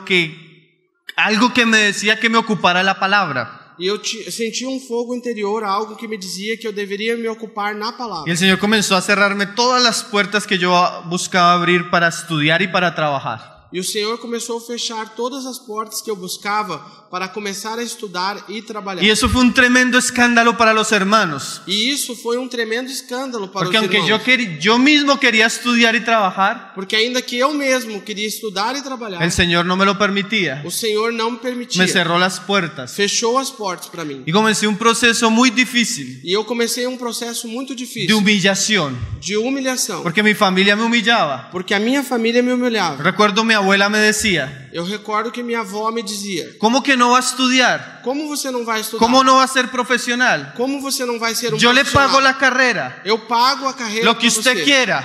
algo que me decía que me ocupara la palabra. e eu sentia um fogo interior, algo que me dizia que eu deveria me ocupar na Y palavra. el Señor comenzó a cerrarme todas las puertas que yo buscaba abrir para estudiar y para trabajar. E o Senhor começou a fechar todas as portas que eu buscava para começar a estudar e trabalhar. Y eso fue un tremendo escándalo para los hermanos. E isso foi um tremendo escândalo para Porque os aunque irmãos. yo mismo quería estudiar y trabajar, Porque ainda que eu mesmo queria estudar e trabalhar, el Señor no me lo permitía. o Senhor não me permitia. Me cerró las puertas. Fechou as portas para mim. Y comencé un proceso muy difícil E eu comecei um processo muito de difícil, humillación. de humilhação. Porque mi familia me humillaba. Porque a minha família me humilhava. Recuerdo mi abuela me decía, Eu recordo que minha avó me dizia: ¿cómo que no va a estudiar? como você não vai estudar? ¿Cómo no va a ser profesional? Como você não vai ser um Yo le profissional? pago la carrera, Eu pago a carreira lo que para usted você. quiera.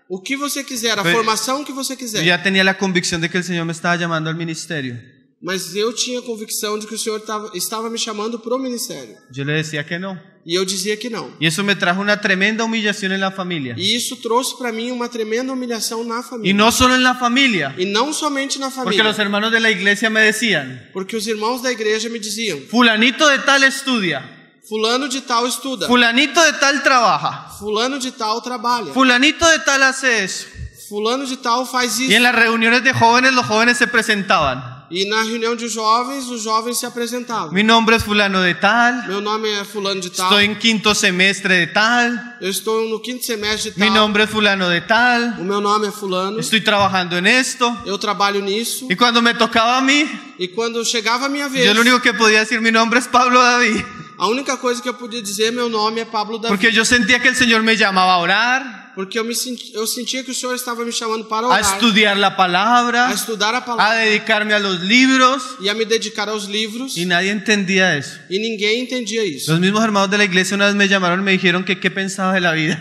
O que você quiser, a Fe- formação que você Yo quiser. ya tenía la convicción de que el Señor me estaba llamando al ministerio. Mas eu tinha a convicção de que o Senhor estava me chamando para o ministério. Yo le decía que no. E eu dizia que não. Y eso me trajo una tremenda humillación en la familia. E isso trouxe para mim uma tremenda humilhação na Y família. no solo en la familia, E não somente na porque família. los hermanos de la iglesia me decían, Porque os irmãos da igreja me diziam: fulanito de tal estudia, fulano de tal estuda, fulanito de tal trabaja, fulano de tal trabalha, fulanito de tal hace eso. fulano de tal faz Y isso. en las reuniones de jóvenes, los jóvenes se presentaban. E na reunião de jovens, os jovens se apresentavam. Mi nombre es fulano de tal, Meu nome é fulano de tal. estoy en quinto semestre de tal, Eu estou no 5º semestre de mi tal. nombre es fulano de tal, O meu nome é fulano. estoy trabajando en esto. Eu trabalho nisso. Y cuando me tocaba a mí, E quando chegava a minha vez, yo lo único que podía decir, mi nombre es Pablo David. a única coisa que eu podia dizer, meu nome é Pablo Davi. Porque yo sentía que el Señor me llamaba a orar, Porque eu sentia que o Senhor estava me chamando para a orar, estudiar la palabra, a estudar a a palavra dedicarme a los libros. e a me dedicar aos livros. Y nadie entendía eso. E ninguém entendia isso. Los mismos hermanos de la iglesia una vez me llamaron y me dijeron que qué pensaba de la vida.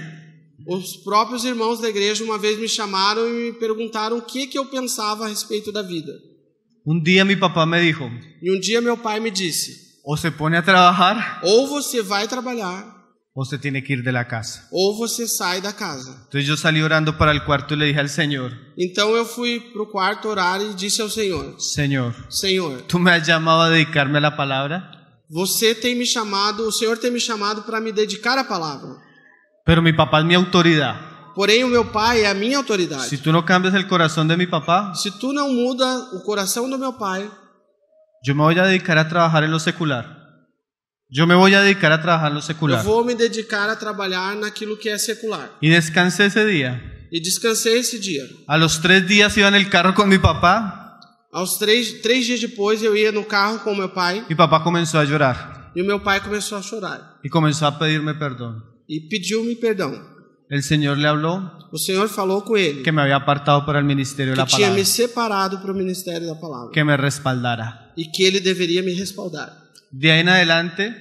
Os próprios irmãos da igreja uma vez me chamaram e me perguntaram o que eu pensava a respeito da vida. Un día mi papá me dijo, E um dia meu pai me disse: o se pone a trabajar ou você vai trabalhar, o se tiene que ir de la casa. ou você sai da casa. Entonces yo salí orando para el cuarto y le dije al Señor, Então eu fui pro quarto orar e disse ao Senhor: Señor, Senhor, tú me has llamado a dedicarme a la palabra, você tem me chamado, o Senhor tem me chamado para me dedicar à palavra. pero mi papá es mi autoridad. Porém, o meu pai é a minha autoridade. Si tú no cambias el corazón de mi papá, Se tu não muda o coração do meu pai, yo me voy a dedicar a trabajar en lo secular. Yo me voy a dedicar a trabajar en lo eu secular. vou me dedicar a trabalhar naquilo que é secular. Y descansé ese día. E descansei esse dia. A los 3 días iba en el carro con mi papá. Aos três dias depois, eu ia no carro com meu pai Mi papá comenzó a llorar e o meu pai começou a chorar y comenzó a pedirme perdón. e pediu-me perdão. El Señor le habló O Senhor falou com ele que me había apartado para el ministerio de que la tinha palabra, me separado para o ministério da palavra que me respaldara. e que ele deveria me respaldar. De ahí en adelante,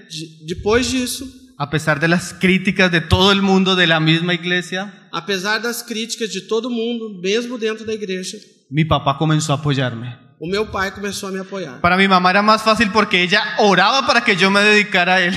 Depois disso, a pesar de las críticas de todo el mundo de la misma iglesia, apesar das críticas de todo mundo, mesmo dentro da igreja, mi papá comenzó a apoyarme. o meu pai começou a me apoiar. Para mi mamá era más fácil porque ella oraba para que yo me dedicara a él.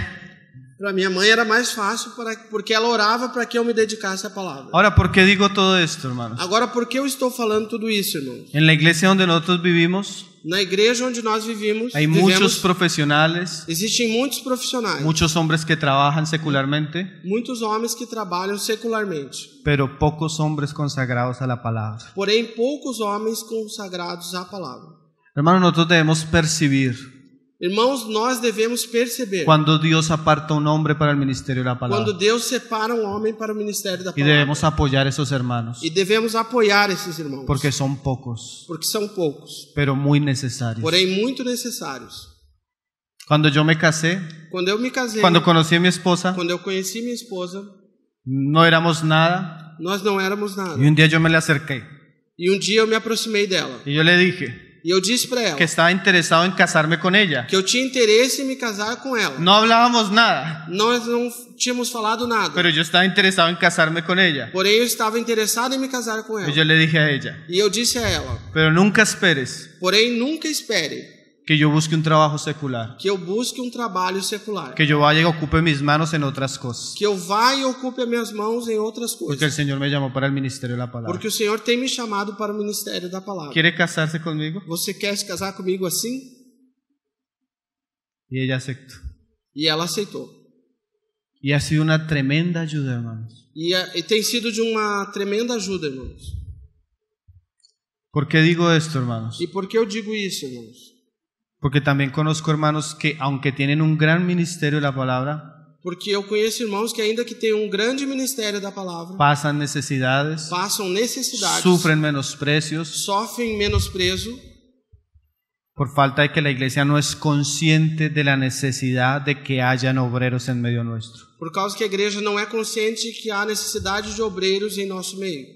Para minha mãe era mais fácil porque ela orava para que eu me dedicasse à palavra. Ahora, ¿por qué digo todo esto, hermanos? Agora, por que eu estou falando tudo isso, irmãos? En la iglesia donde nosotros vivimos, Na igreja onde nós vivemos, hay muchos profesionales, existem muitos profissionais, muchos hombres que trabajan secularmente, muitos homens que trabalham secularmente, pero pocos hombres consagrados a la palabra. porém poucos homens consagrados à palavra. Hermanos, nosotros debemos percibir Irmãos, nós devemos perceber cuando Dios aparta un hombre para el ministerio de la palabra. quando Deus separa um homem para o ministério da Y palavra. debemos apoyar a esos hermanos, E devemos apoiar esses irmãos, porque son pocos, porque são poucos, pero muy necesarios. porém muito necessários. Cuando yo me casé, Quando eu me casei, cuando conocí a mi esposa, quando eu conheci minha esposa, no éramos nada. nós não éramos nada. Y un día yo me le acerqué E um dia eu me aproximei dela y yo le dije e eu disse para ela que estaba interesado en casarme con ella. que eu tinha interesse em me casar com ela. No hablábamos nada, Nós não tínhamos falado nada, pero yo estaba interesado en casarme con ella. porém eu estava interessado em me casar com Y ela. yo le dije a ella, E eu disse a ela, pero nunca esperes porém nunca espere que yo busque un trabajo secular, que eu busque um trabalho secular, que yo vaya y ocupe mis manos en otras cosas, que eu vá e ocupe as minhas mãos em outras porque el coisas, Señor me llamó para el ministerio de la palabra. porque o Senhor tem me chamado para o ministério da palavra. ¿Quiere casarse conmigo? Você quer se casar comigo assim? Y ella aceptó. E ela aceitou. Y ha sido una tremenda ayuda, hermanos. E tem sido de uma tremenda ajuda, irmãos. ¿Por qué digo esto, hermanos? E por que eu digo isso, irmãos? Porque también conozco hermanos que, aunque tienen un gran ministerio de la palabra, Porque eu conheço irmãos que ainda que têm um grande ministério da palavra, pasan necesidades, passam necessidades, sufren menosprecios, sofrem menosprezo, por falta de que la iglesia no es consciente de la necesidad de que hayan obreros en medio nuestro. por causa que a igreja não é consciente que há necessidade de obreiros em nosso meio.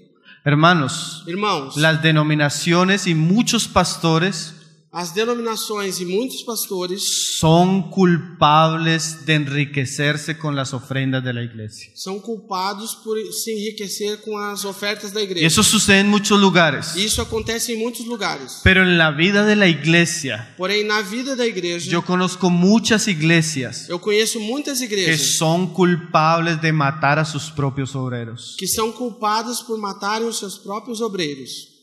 Hermanos, Irmãos, las denominaciones y muchos pastores as denominações e muitos pastores son culpables de enriquecerse con las ofrendas de la iglesia. são culpados por se enriquecer com as ofertas da Y igreja. eso sucede en muchos lugares. Isso acontece em muitos lugares. Pero en la vida de la iglesia, Porém, na vida da igreja, yo conozco muchas iglesias eu conheço muitas que igrejas son culpables de matar a sus propios obreros. que são culpadas por matarem os seus próprios obreiros.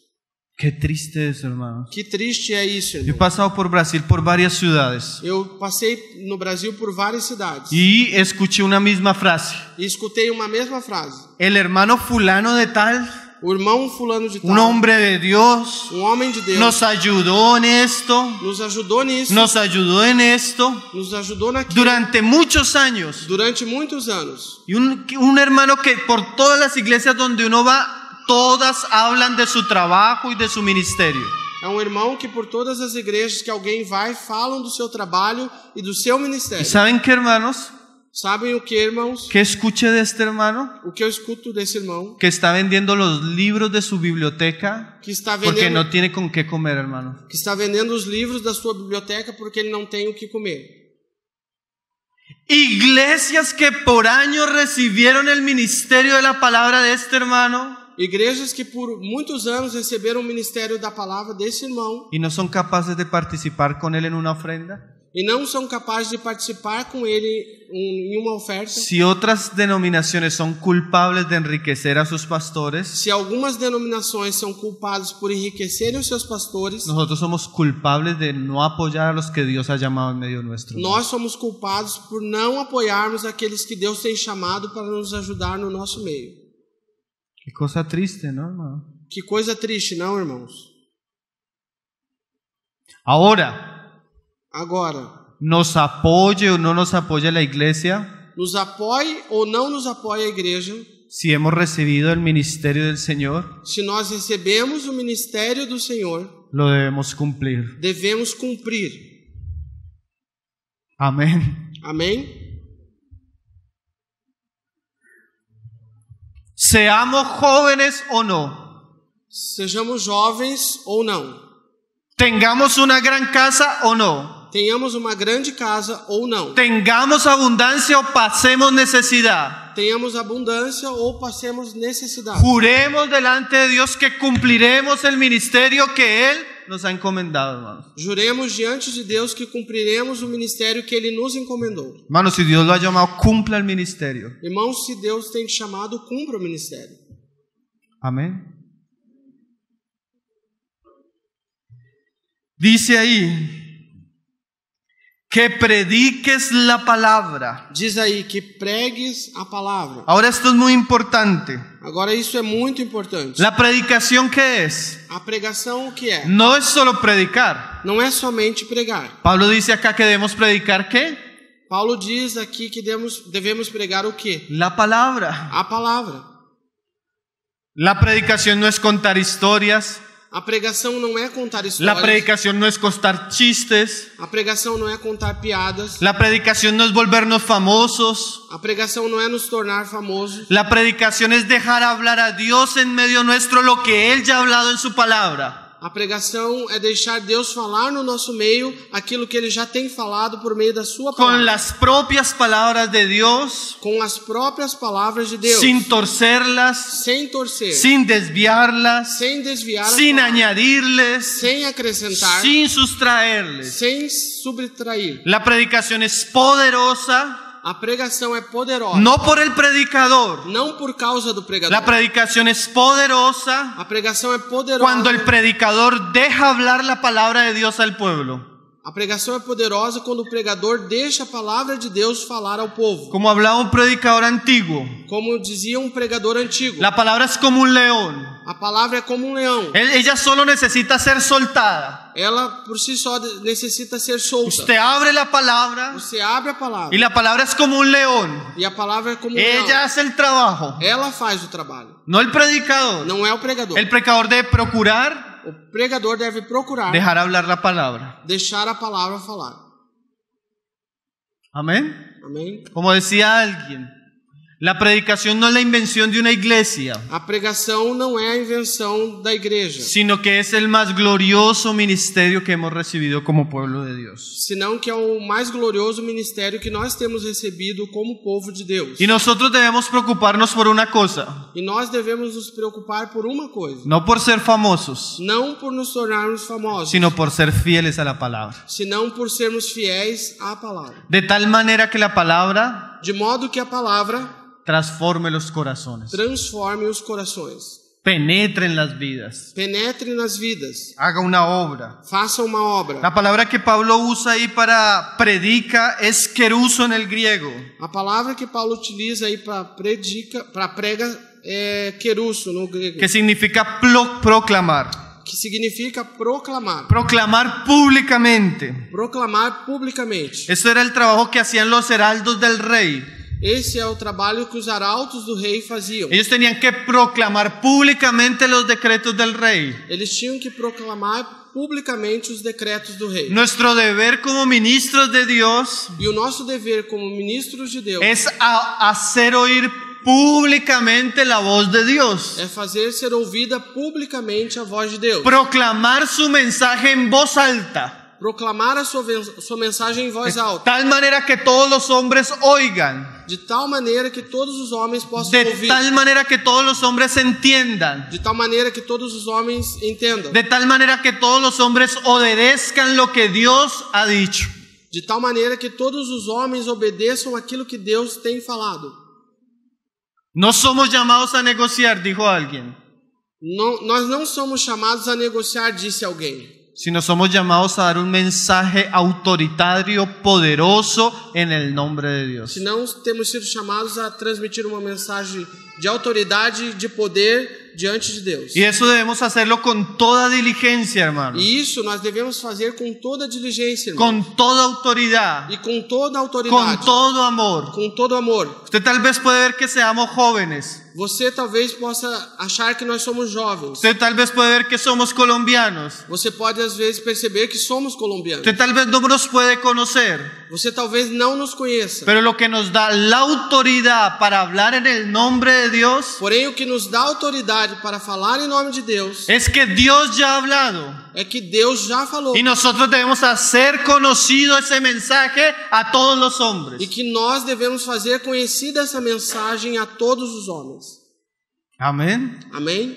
Qué triste eso, hermanos. Que triste é isso, Yo he irmão. pasado por Brasil, por varias ciudades, Eu passei no Brasil por várias cidades y escuché una misma frase. e escutei uma mesma frase. El hermano fulano de tal, O irmão fulano de tal, un hombre de Dios, homem de Deus, nos ayudó en esto, nos ajudou nisso, nos ayudó en esto nos ajudou naquilo durante muchos años. durante muitos anos. Y un hermano que por todas las iglesias donde uno va, todas hablan de su trabajo y de su ministerio. É um irmão que por todas as igrejas que alguém vai, falam do seu trabalho e do seu ¿Y ministério. saben qué, hermanos? Sabem o que, irmãos? ¿Qué escuché de este hermano? O que eu escuto desse irmão Que está vendiendo los libros de su biblioteca que está porque vendendo, no tiene con qué comer, hermano. que está vendendo os livros da sua biblioteca porque ele não tem o que comer. Iglesias que por años recibieron el ministerio de la palabra de este hermano Igrejas que por muitos anos receberam o ministério da palavra desse irmão y no son capaces de participar con él en una ofrenda. e não são capazes de participar com ele em uma oferta. Si otras denominaciones son culpables de enriquecer a sus pastores, Se algumas denominações são culpadas por enriquecerem os seus pastores, nosotros somos culpables de no apoyar a los que Dios ha llamado en medio nuestro. nós somos culpados por não apoiarmos aqueles que Deus tem chamado para nos ajudar no nosso meio. Qué cosa triste, ¿no, hermano? Que coisa triste, não, irmãos? Ahora, Agora, nos apoye o no nos apoye la iglesia, nos apoie ou não nos apoie a igreja, si hemos recibido el ministerio del Señor, se nós recebemos o ministério do Senhor, lo debemos cumplir. devemos cumprir. Amén. Amém? Seamos jóvenes o no, Sejamos jovens ou não, tengamos una gran casa o no, tenhamos uma grande casa ou não, tengamos abundancia o pasemos necesidad, tenhamos abundância ou passemos necessidade. juremos delante de Dios que cumpliremos el ministerio que Él nos ha encomendado, hermanos. Juremos diante de Deus que cumpriremos o ministério que Ele nos encomendou. Hermanos, si Dios lo ha llamado, cumpla el ministerio. Irmãos, se Deus tem te chamado, cumpra o ministério. Amén. Dice ahí que prediques la palabra. Diz aí que pregues a palavra. Ahora esto es muy importante. Agora isso é muito importante. La predicación, ¿qué es? A pregação o que é? No es solo predicar. Não é somente pregar. Pablo dice acá que debemos predicar ¿qué? Paulo diz aqui que devemos pregar o quê? La palabra. A palavra. La predicación no es contar historias. A pregação não é contar La histórias. predicación no es contar chistes. A pregação não é contar piadas. La predicación no es volvernos famosos. A pregação não é nos tornar famosos. La predicación es dejar hablar a Dios en medio nuestro lo que Él ya ha hablado en su palabra. A pregação é deixar Deus falar no nosso meio aquilo que Ele já tem falado por meio da sua con palavra. las propias palabras de Dios, Com as próprias palavras de Deus. sin torcerlas, Sem torcer. sin desviarlas, Sem desviar. a sin palavra, añadirles, sem acrescentar. sin sustraerles. Sem subtrair. La predicación es poderosa, A pregação é poderosa. no por el predicador. Não por causa do pregador. La predicación es poderosa A pregação é poderosa. cuando el predicador deja hablar la palabra de Dios al pueblo. A pregação é poderosa quando o pregador deixa a palavra de Deus falar ao povo. Como hablaba un predicador antiguo, Como dizia um pregador antigo. la palabra es como un león. A palavra é como um leão. Ella solo necesita ser soltada. Ela por si só necessita ser solta. Usted abre la palabra Você abre a palavra. y la palabra es como un león. E a palavra é como um Ella leão. hace el trabajo, Ela faz o trabalho. no el predicador. Não é o pregador. El predicador debe procurar O pregador deve procurar dejar hablar la palabra. deixar a palavra falar. Amén. Amém? Como decía alguien, la predicación no es la invención de una iglesia, A pregação não é a invenção da igreja, sino que es el más glorioso ministerio que hemos recibido como pueblo de Dios. senão que é o mais glorioso ministério que nós temos recebido como povo de Deus. Y nosotros debemos preocuparnos por una cosa, E nós devemos nos preocupar por uma coisa, no por ser famosos, não por nos tornarmos famosos, sino por ser fieles a la palabra. senão por sermos fiéis à palavra. De tal manera que la palabra De modo que a palavra transforme los corazones, transforme os corações, penetre en las vidas, penetre nas vidas, haga una obra. faça uma obra. La palabra que Pablo usa ahí para predica es keruso en el griego, A palavra que Paulo utiliza aí para prega é kerusso no grego, que significa proclamar. que significa proclamar. Proclamar públicamente. Proclamar publicamente. Eso era el trabajo que hacían los heraldos del rey. Esse é o trabalho que os arautos do rei faziam. Ellos tenían que proclamar públicamente los decretos del rey. Eles tinham que proclamar publicamente os decretos do rei. Nuestro deber como ministros de Dios E o nosso dever como ministros de Deus es hacer oír públicamente la voz de Dios. é fazer ser ouvida publicamente a voz de Deus. Proclamar su mensaje en voz alta. Proclamar a sua mensagem em voz alta. Tal manera que todos los hombres oigan. De tal maneira que todos os homens possam De ouvir. tal manera que todos los hombres entiendan. De tal maneira que todos os homens entendam. De tal manera que todos los hombres obedezcan lo que Dios ha dicho. De tal maneira que todos os homens obedeçam aquilo que Deus tem falado. No somos llamados a negociar, dijo alguien, Nós não somos chamados a negociar, disse alguém. sino somos llamados a dar un mensaje autoritario, poderoso en el nombre de Dios. Senão temos sido chamados a transmitir uma mensagem de autoridade e de poder diante de Deus. Y eso debemos hacerlo con toda diligencia, hermano. E isso nós devemos fazer com toda diligência, irmão. Con toda autoridad, E com toda con autoridade. todo amor. Com todo amor. Usted tal vez puede ver que seamos jóvenes. Você talvez possa achar que nós somos jovens. Usted tal vez puede ver que somos colombianos. Você pode às vezes perceber que somos colombianos. Usted tal vez no nos puede conocer. Você talvez não nos conheça. Pero lo que nos da la autoridad para hablar en el nombre de Dios Porém, o que nos dá autoridade para falar em nome de Deus es que Dios ya ha hablado. é que Deus já falou. Y nosotros debemos hacer conocido ese mensaje a todos los E hombres. que nós devemos fazer conhecida essa mensagem a todos os homens. Amén. Amém?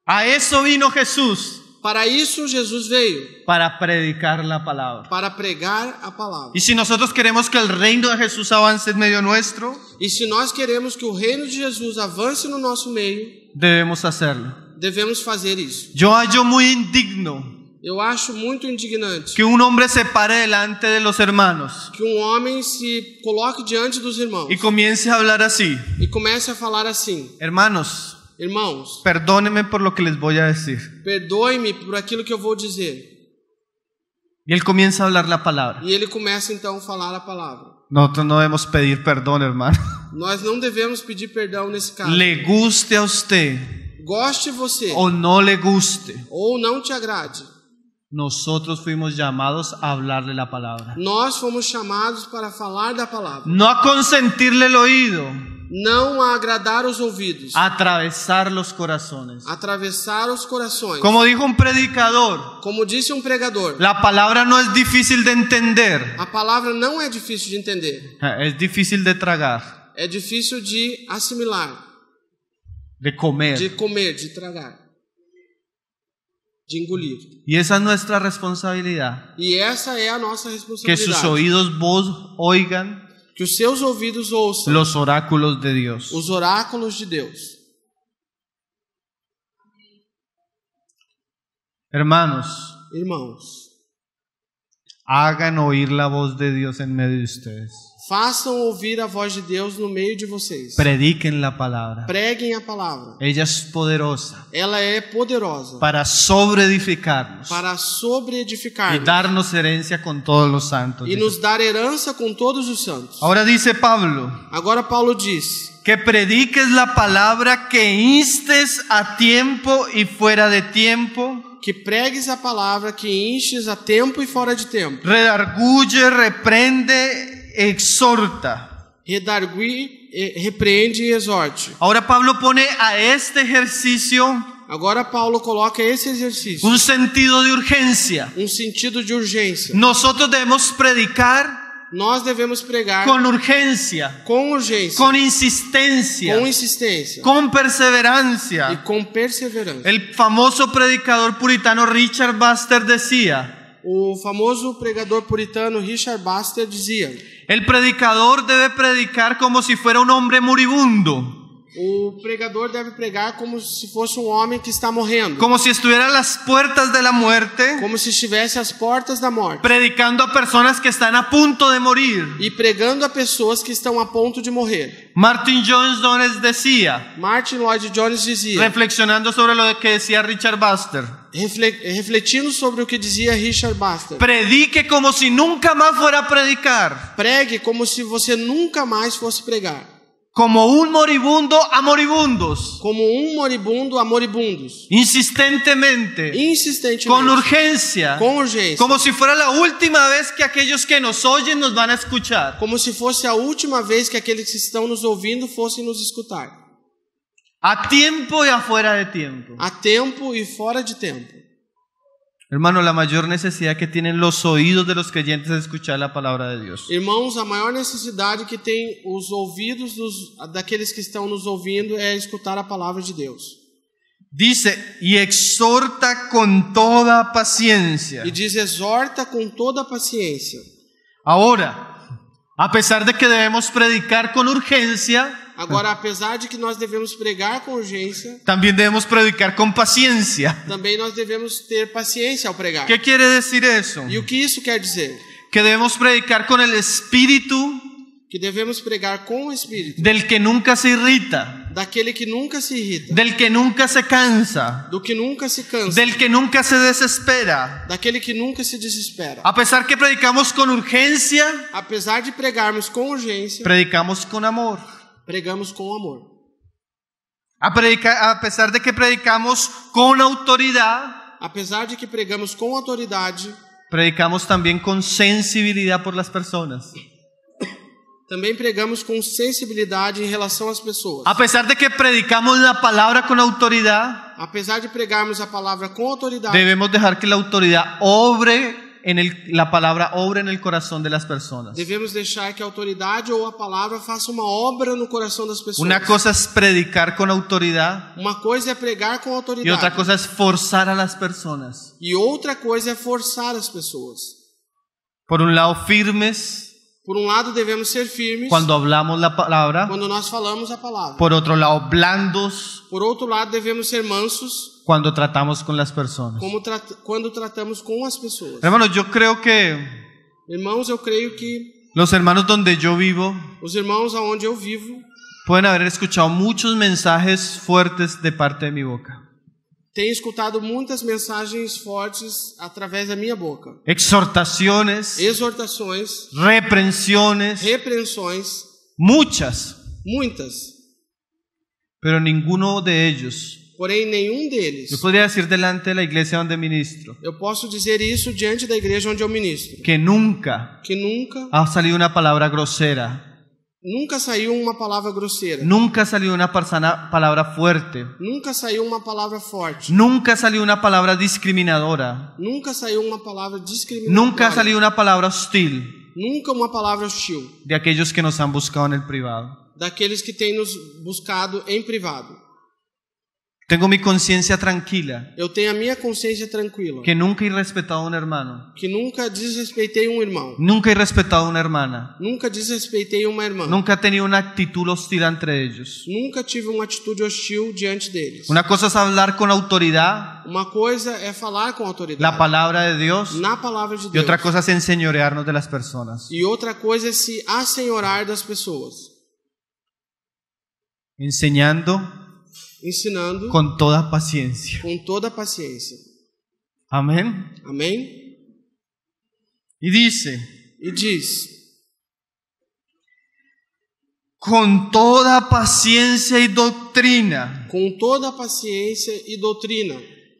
A eso vino Jesús, Para isso Jesus veio, para predicar la palabra. para pregar a palavra. Y si nosotros queremos que el reino de Jesús avance en medio nuestro, E se nós queremos que o reino de Jesus avance no nosso meio, debemos hacerlo. devemos fazer isso. Yo hallo muy indigno Eu acho muito indignante que un hombre se pare delante de los hermanos que um homem se coloque diante dos irmãos y comience a hablar así: e comece a falar assim: hermanos, irmãos, perdónenme por lo que les voy a decir. perdoe-me por aquilo que eu vou dizer. Y él comienza a hablar la palabra. E ele começa então a falar a palavra. Nosotros no debemos pedir perdón, hermano. Nós não devemos pedir perdão nesse caso. Le guste a usted Goste você o no le guste, ou não te agrade, nosotros fuimos llamados a hablarle la palabra. nós fomos chamados para falar da palavra. No a consentirle el oído, não a agradar os ouvidos, atravesar los corazones. atravessar os corações. Como dijo un predicador, Como disse um pregador, la palabra no es difícil de entender, a palavra não é difícil de entender, es difícil de tragar, é difícil de assimilar, de comer. de comer, de tragar, de engolir. Y esa es nuestra responsabilidad. E essa é a nossa Que sus responsabilidade. oídos vos oigan Que os seus ouvidos ouçam los oráculos de Dios. os oráculos de Deus. Hermanos, Irmãos, hagan oír la voz de Dios en medio de ustedes. façam ouvir a voz de Deus no meio de vocês. Prediquen la palabra. Preguem a palavra. Ella es poderosa Ela é poderosa para sobreedificarnos para y sobreedificar-nos darnos herencia con todos los santos. e nos dar herança com todos os santos. Ahora dice Pablo, Agora Paulo diz: que prediques la palabra, que instes a tiempo y fuera de tiempo, que pregues a palavra, que enches a tempo e fora de tempo. redarguye, reprende, exhorta. Redargui, repreende e exorte. Ahora Pablo pone a este ejercicio Agora Paulo coloca esse exercício, un sentido de urgencia. sentido de urgência. Nosotros debemos predicar Nós devemos pregar con urgencia, com urgência, con insistencia, com insistência con e perseverancia. com perseverança. El famoso predicador puritano Richard Baxter decía: O famoso pregador puritano Richard Baxter dizia: el predicador debe predicar como si fuera un hombre moribundo, o pregador deve pregar como se fosse um homem que está morrendo, como si estuviera a las puertas de la muerte, como se estivesse às portas da morte, predicando a personas que están a punto de morir. e pregando a pessoas que estão a ponto de morrer. Martin Jones decía, Martin Lloyd Jones dizia, reflexionando sobre lo que decía Richard Baxter: refletindo sobre o que dizia Richard Baxter: predique como si nunca más fuera a predicar, pregue como se você nunca mais fosse pregar, como un moribundo a moribundos, como um moribundo a moribundos, insistentemente, insistentemente, con urgencia, com urgência, como si fuera la última vez que aquellos que nos oyen nos van a escuchar. como se fosse a última vez que aqueles que estão nos ouvindo fossem nos escutar, A tiempo y afuera de tiempo. a tempo e fora de tempo. Hermano, la mayor necesidad que tienen los oídos de los creyentes es escuchar la palabra de Dios. Irmãos, a maior necessidade que tem os ouvidos daqueles que estão nos ouvindo é escutar a palavra de Deus. Dice, y exhorta con toda paciencia. E diz: exorta com toda a paciência. Ahora, a pesar de que debemos predicar con urgencia, Agora, apesar de que nós devemos pregar com urgência, también debemos predicar con paciencia. também nós devemos ter paciência ao pregar. ¿Qué quiere decir eso? E o que isso quer dizer? Que debemos predicar con el espíritu Que devemos pregar com o Espírito, del que nunca se irrita, daquele que nunca se irrita, del que nunca se cansa, do que nunca se cansa, del que nunca se desespera. daquele que nunca se desespera. A pesar que predicamos con urgencia, Apesar de pregarmos com urgência, predicamos con amor. pregamos com amor. A pesar de que predicamos con autoridad, Apesar de que pregamos com autoridade, predicamos también con sensibilidad por las personas. também pregamos com sensibilidade em relação às pessoas. A pesar de que predicamos la palabra con autoridad, Apesar de pregarmos a palavra com autoridade, debemos dejar que la autoridad la palabra obre en el corazón de las personas. devemos deixar que a autoridade ou a palavra faça uma obra no coração das pessoas. Una cosa es predicar con autoridad Uma coisa é pregar com y autoridade, otra cosa es forzar a las personas. e outra coisa é forçar as pessoas. Por un lado, firmes Por um lado, devemos ser firmes cuando hablamos la palabra. quando nós falamos a palavra. Por otro lado, blandos Por outro lado, devemos ser mansos cuando tratamos con las personas. quando tratamos com as pessoas. Hermanos, yo creo que Irmãos, eu creio que los hermanos donde yo vivo os irmãos aonde eu vivo pueden haber escuchado muchos mensajes fuertes de parte de mi boca. têm escutado muitas mensagens fortes através da minha boca. Exhortaciones, Exortações, reprensiones, repreensões, muchas, muitas. pero ninguno de ellos. Porém, nenhum deles. Yo podría decir delante de la iglesia donde ministro Eu posso dizer isso diante da igreja onde eu ministro. que nunca Que nunca ha salido una palabra grosera Nunca saiu uma palavra grosseira. Nunca salió una palabra fuerte. Nunca saiu uma palavra forte. Nunca salió una palabra discriminadora. Nunca saiu uma palavra discriminatória. Nunca salió una palabra hostil Nunca uma palavra hostil. de aquellos que nos han buscado en el privado. Daqueles que têm nos buscado em privado. Tengo mi conciencia tranquila, Eu tenho a minha consciência tranquila. que nunca he respetado a un hermano. Que nunca desrespeitei um irmão. Nunca he respetado a una hermana. Nunca desrespeitei uma irmã. Nunca he tenido una actitud hostil entre ellos. Nunca tive uma atitude hostil diante deles. Una cosa es hablar con autoridad, Uma coisa é falar com autoridade. la palabra de Dios, Na palavra de y Deus. otra cosa es enseñorearnos de las personas. E outra coisa é se assenhorar das pessoas. Enseñando Ensinando con toda paciencia. com toda a paciência. Amén. Amém? Y dice, E diz: con toda paciencia y doctrina. com toda a paciência e doutrina.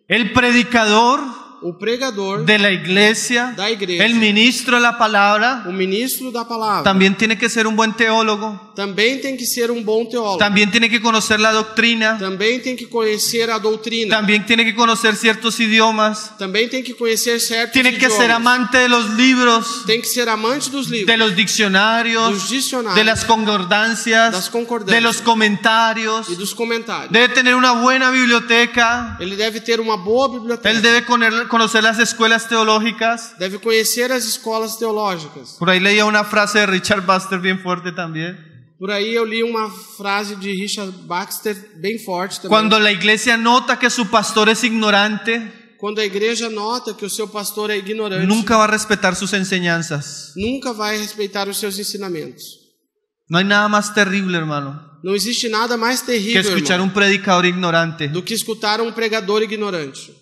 El predicador O pregador de la iglesia, da igreja, el ministro de la palabra, o ministro da palavra, también tiene que ser un buen teólogo, também tem que ser um bom teólogo. también tiene que conocer la doctrina, Também tem que conhecer a doutrina. también tiene que conocer ciertos idiomas, Também tem que conhecer certos tiene que idiomas. ser amante de los libros, Tem que ser amante dos livros, de los diccionarios, dos dicionários, de las concordancias, das concordâncias, de los comentarios. e dos comentários. Debe tener una buena biblioteca. Ele deve ter uma boa biblioteca. Él debe conocer las escuelas teológicas. Deve conhecer as escolas teológicas. Por ahí leía una frase de Richard Baxter bien fuerte también. Por aí eu li uma frase de Richard Baxter bem forte também. Cuando la iglesia nota que su pastor es ignorante, Quando a igreja nota que o seu pastor é ignorante, nunca va a respetar sus enseñanzas. nunca vai respeitar os seus ensinamentos. No hay nada más terrible, hermano, Não existe nada mais que terrível, escuchar irmão, un predicador ignorante. do que escutar um pregador ignorante.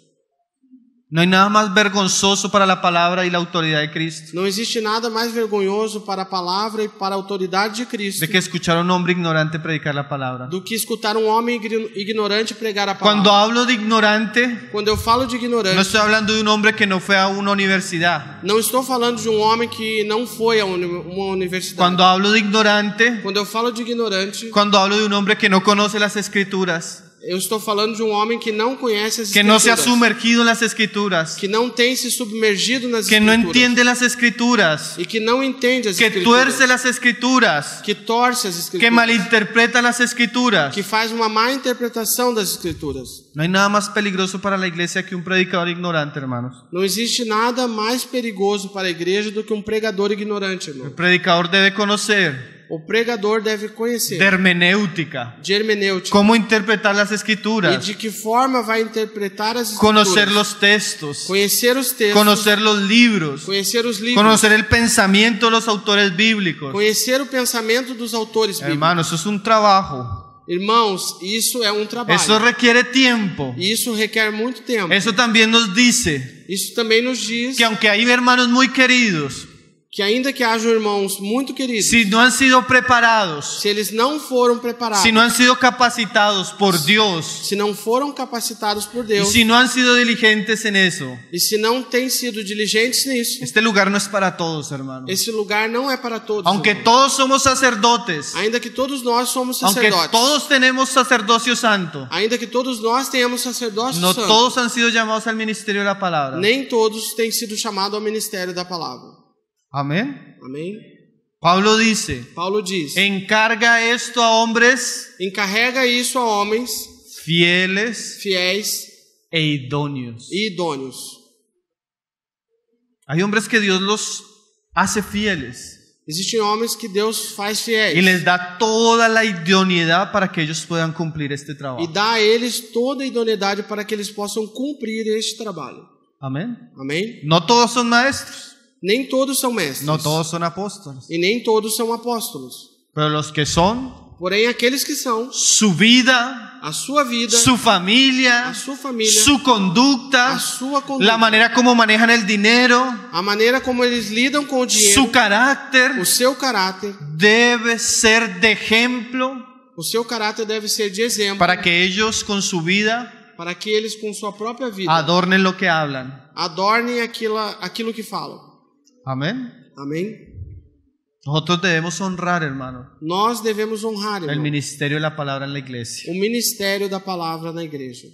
No hay nada más vergonzoso para la palabra y la autoridad de Cristo Não existe nada mais vergonhoso para a palavra e para a autoridade de Cristo de que escuchar a un hombre ignorante predicar la palabra. do que escutar um homem ignorante pregar a Cuando palavra. hablo de ignorante, Quando eu falo de no ignorante, estoy hablando de un hombre que no fue a una universidad. não estou falando de um homem que não foi a uma universidade. Cuando hablo de ignorante, Quando eu falo de ignorante, cuando hablo de un hombre que no conoce las escrituras, eu estou falando de um homem que não conhece as que no se ha escrituras, sumergido en las escrituras, que não tem se submergido nas que no escrituras entiende las escrituras, e que não entende as que escrituras, tuerce las escrituras, que torce as que escrituras, malinterpreta las escrituras. que faz uma má interpretação das escrituras. No hay nada más peligroso para la iglesia que un predicador ignorante, hermanos. Não existe nada mais perigoso para a igreja do que um pregador ignorante, irmão. El predicador debe conocer O pregador deve conhecer de hermenéutica, de hermenêutica cómo interpretar las e escrituras, de que forma vai interpretar as escrituras, conocer los textos, conhecer os textos, conocer los libros, conhecer os livros, conocer el pensamiento de los autores bíblicos. conhecer o pensamento dos autores bíblicos. Hermanos, eso es un trabajo. Irmãos, isso é um trabalho. Eso requiere tiempo. E isso requer muito tempo. Eso también nos dice Isso também nos diz que aunque hay hermanos muy queridos, que ainda que hajam irmãos muito queridos, si no han sido preparados, se eles não foram preparados, si no han sido capacitados por Dios, se não foram capacitados por y Deus, si no han sido diligentes en eso, e se não têm sido diligentes nisso, este lugar no es para todos, hermanos. esse lugar não é para todos. Aunque irmãos. todos somos sacerdotes, Ainda que todos nós somos aunque sacerdotes, todos tenemos sacerdocio santo, ainda que todos nós tenhamos sacerdócio no santo, todos han sido llamados al ministerio de la palabra. nem todos têm sido chamados ao ministério da palavra. Amén. Amém? Pablo dice, Paulo diz: encarga esto a hombres encarrega isso a homens fieles fiéis e idóneos. e idôneos. Hay hombres que Dios los hace fieles Existem homens que Deus faz fiéis y les da toda la idoneidad para que ellos puedan cumplir este e trabajo. dá a eles toda a idoneidade para que eles possam cumprir este trabalho. Amén. Amém? No todos son maestros, Nem todos são mestres no todos son apóstoles, e nem todos são apóstolos. pero los que son, Porém, aqueles que são, su vida, a sua vida, su familia, a sua família, su conducta, a sua conduta, la manera como manejan el dinero, a maneira como eles lidam com o dinheiro, su carácter, o seu caráter, debe ser de ejemplo o seu caráter deve ser de exemplo para que ellos con su vida para que eles com sua própria vida adornen lo que hablan. adornem aquilo que falam. Amén. Amém? Nosotros debemos honrar, hermano, Nós devemos honrar, el irmão, ministerio de la palabra en la iglesia. o ministério da palavra na igreja.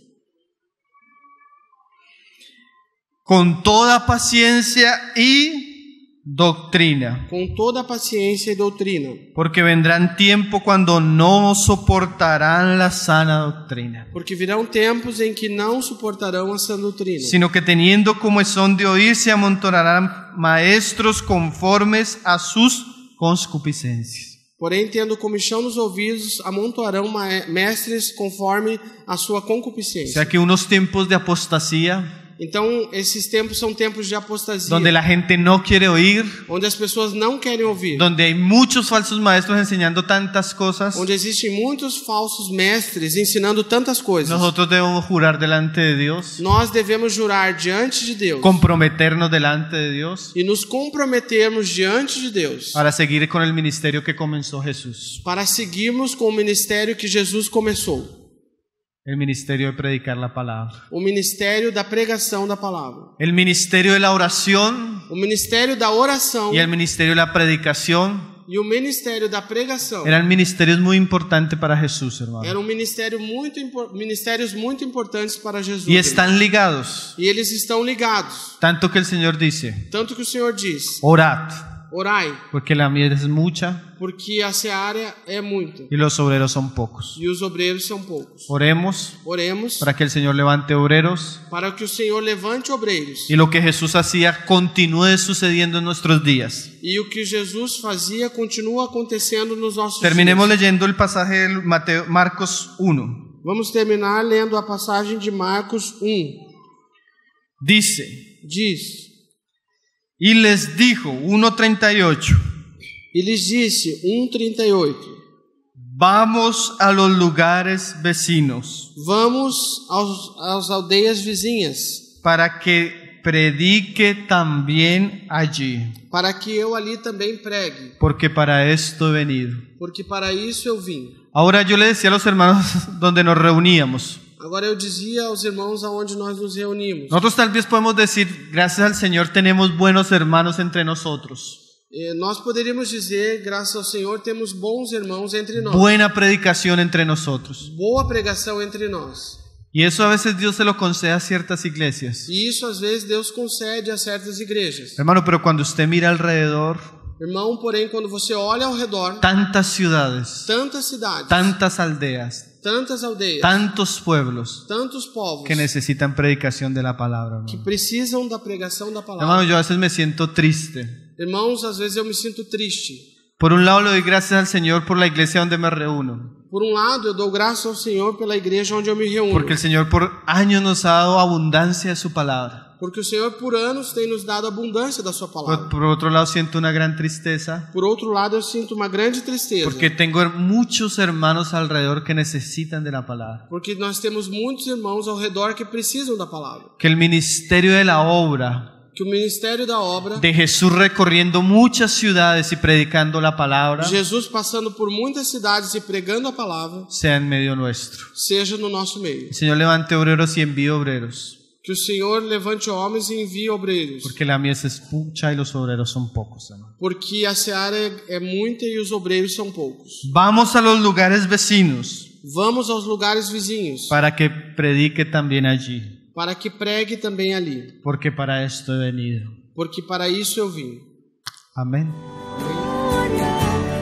Con toda paciencia y doctrina, Com toda a paciência e doutrina, porque vendrán tiempos cuando no soportarán la sana doctrina, porque virão tempos em que não suportarão a sã doutrina, sino que teniendo comezón de oír se amontonarán maestros conformes a sus concupiscencias. porém, tendo comichão nos ouvidos, amontoarão mestres conforme a sua O concupiscência. sea que unos tiempos de apostasía, Então, esses tempos são tempos de apostasia, donde la gente no quiere oír, onde as pessoas não querem ouvir, donde hay muchos falsos maestros enseñando tantas cosas. onde existem muitos falsos mestres ensinando tantas coisas. Nosotros debemos jurar delante de Dios, Nós devemos jurar diante de Deus comprometernos delante de Dios e nos comprometermos diante de Deus para seguir con el ministerio que comenzó Jesús, para seguirmos com o ministério que Jesus começou, el ministerio de predicar la palabra, o ministério da pregação da palavra, el ministerio de la oración o ministério da oração y el ministerio de la predicación. e o ministério da pregação. Eran ministerios muy importantes para Jesús, hermano, Eram ministérios muito importantes para Jesus. y están ligados, E eles estão ligados. tanto que el Señor dice: Tanto que o Senhor diz: orad, orai, porque la mies es mucha porque a seara é muita y los obreros son pocos. e os obreiros são poucos. Oremos Oremos para que el Señor levante obreros para que o Senhor levante obreiros. y lo que Jesús hacía continúe sucediendo en nuestros días. E o que Jesus fazia continua acontecendo nos nossos Terminemos dias. leyendo el pasaje de Marcos 1. Vamos terminar lendo a passagem de Marcos 1. Dice: Diz: y les dijo, 1:38, E lhes disse, 1:38, vamos a los lugares vecinos vamos às aldeias vizinhas, para que predique también allí, para que eu ali também pregue, porque para esto he venido. porque para isso eu vim. Ahora yo le decía a los hermanos donde nos reuníamos, Agora eu dizia aos irmãos aonde nós nos reunimos. nosotros tal vez podemos decir, gracias al Señor tenemos buenos hermanos entre nosotros, Nós poderíamos dizer, graças ao Senhor, temos bons irmãos entre nós. buena predicación entre nosotros. Boa pregação entre nós. Y eso a veces Dios se lo concede a ciertas iglesias. E isso às vezes Deus concede a certas igrejas. Hermano, pero cuando usted mira alrededor, Irmão, porém, quando você olha ao redor, tantas ciudades, tantas cidades, tantas aldeas, tantas aldeias, tantos pueblos tantos povos que necesitan predicación de la palabra, que hermano. precisam da pregação da palavra. Hermano, yo a veces me siento triste. Irmãos, às vezes eu me sinto triste. Por un lado le doy gracias al Señor por la iglesia donde me reúno, Por um lado, eu dou graças ao Senhor pela igreja onde eu me reúno. porque el Señor por años nos ha dado abundancia de su palabra. Porque o Senhor por anos tem nos dado abundância da sua palavra. Por otro lado siento una gran tristeza, Por outro lado, eu sinto uma grande tristeza. porque tengo muchos hermanos alrededor que necesitan de la palabra. Porque nós temos muitos irmãos ao redor que precisam da palavra. Que el ministerio de la obra Que o ministério da obra, de Jesús recorriendo muchas ciudades y predicando la palabra Jesus passando por muitas cidades e pregando a palavra, sea en medio nuestro. seja no nosso meio. El Señor levante obreros y envíe obreros, Que o Senhor levante homens e envie obreiros. porque la mies es mucha y los obreros son pocos, hermano. Porque a seara é muita e os obreiros são poucos. Vamos a los lugares vecinos Vamos aos lugares vizinhos, para que predique también allí, para que pregue também ali. porque para esto he venido. Porque para isso eu vim. Amén. Glória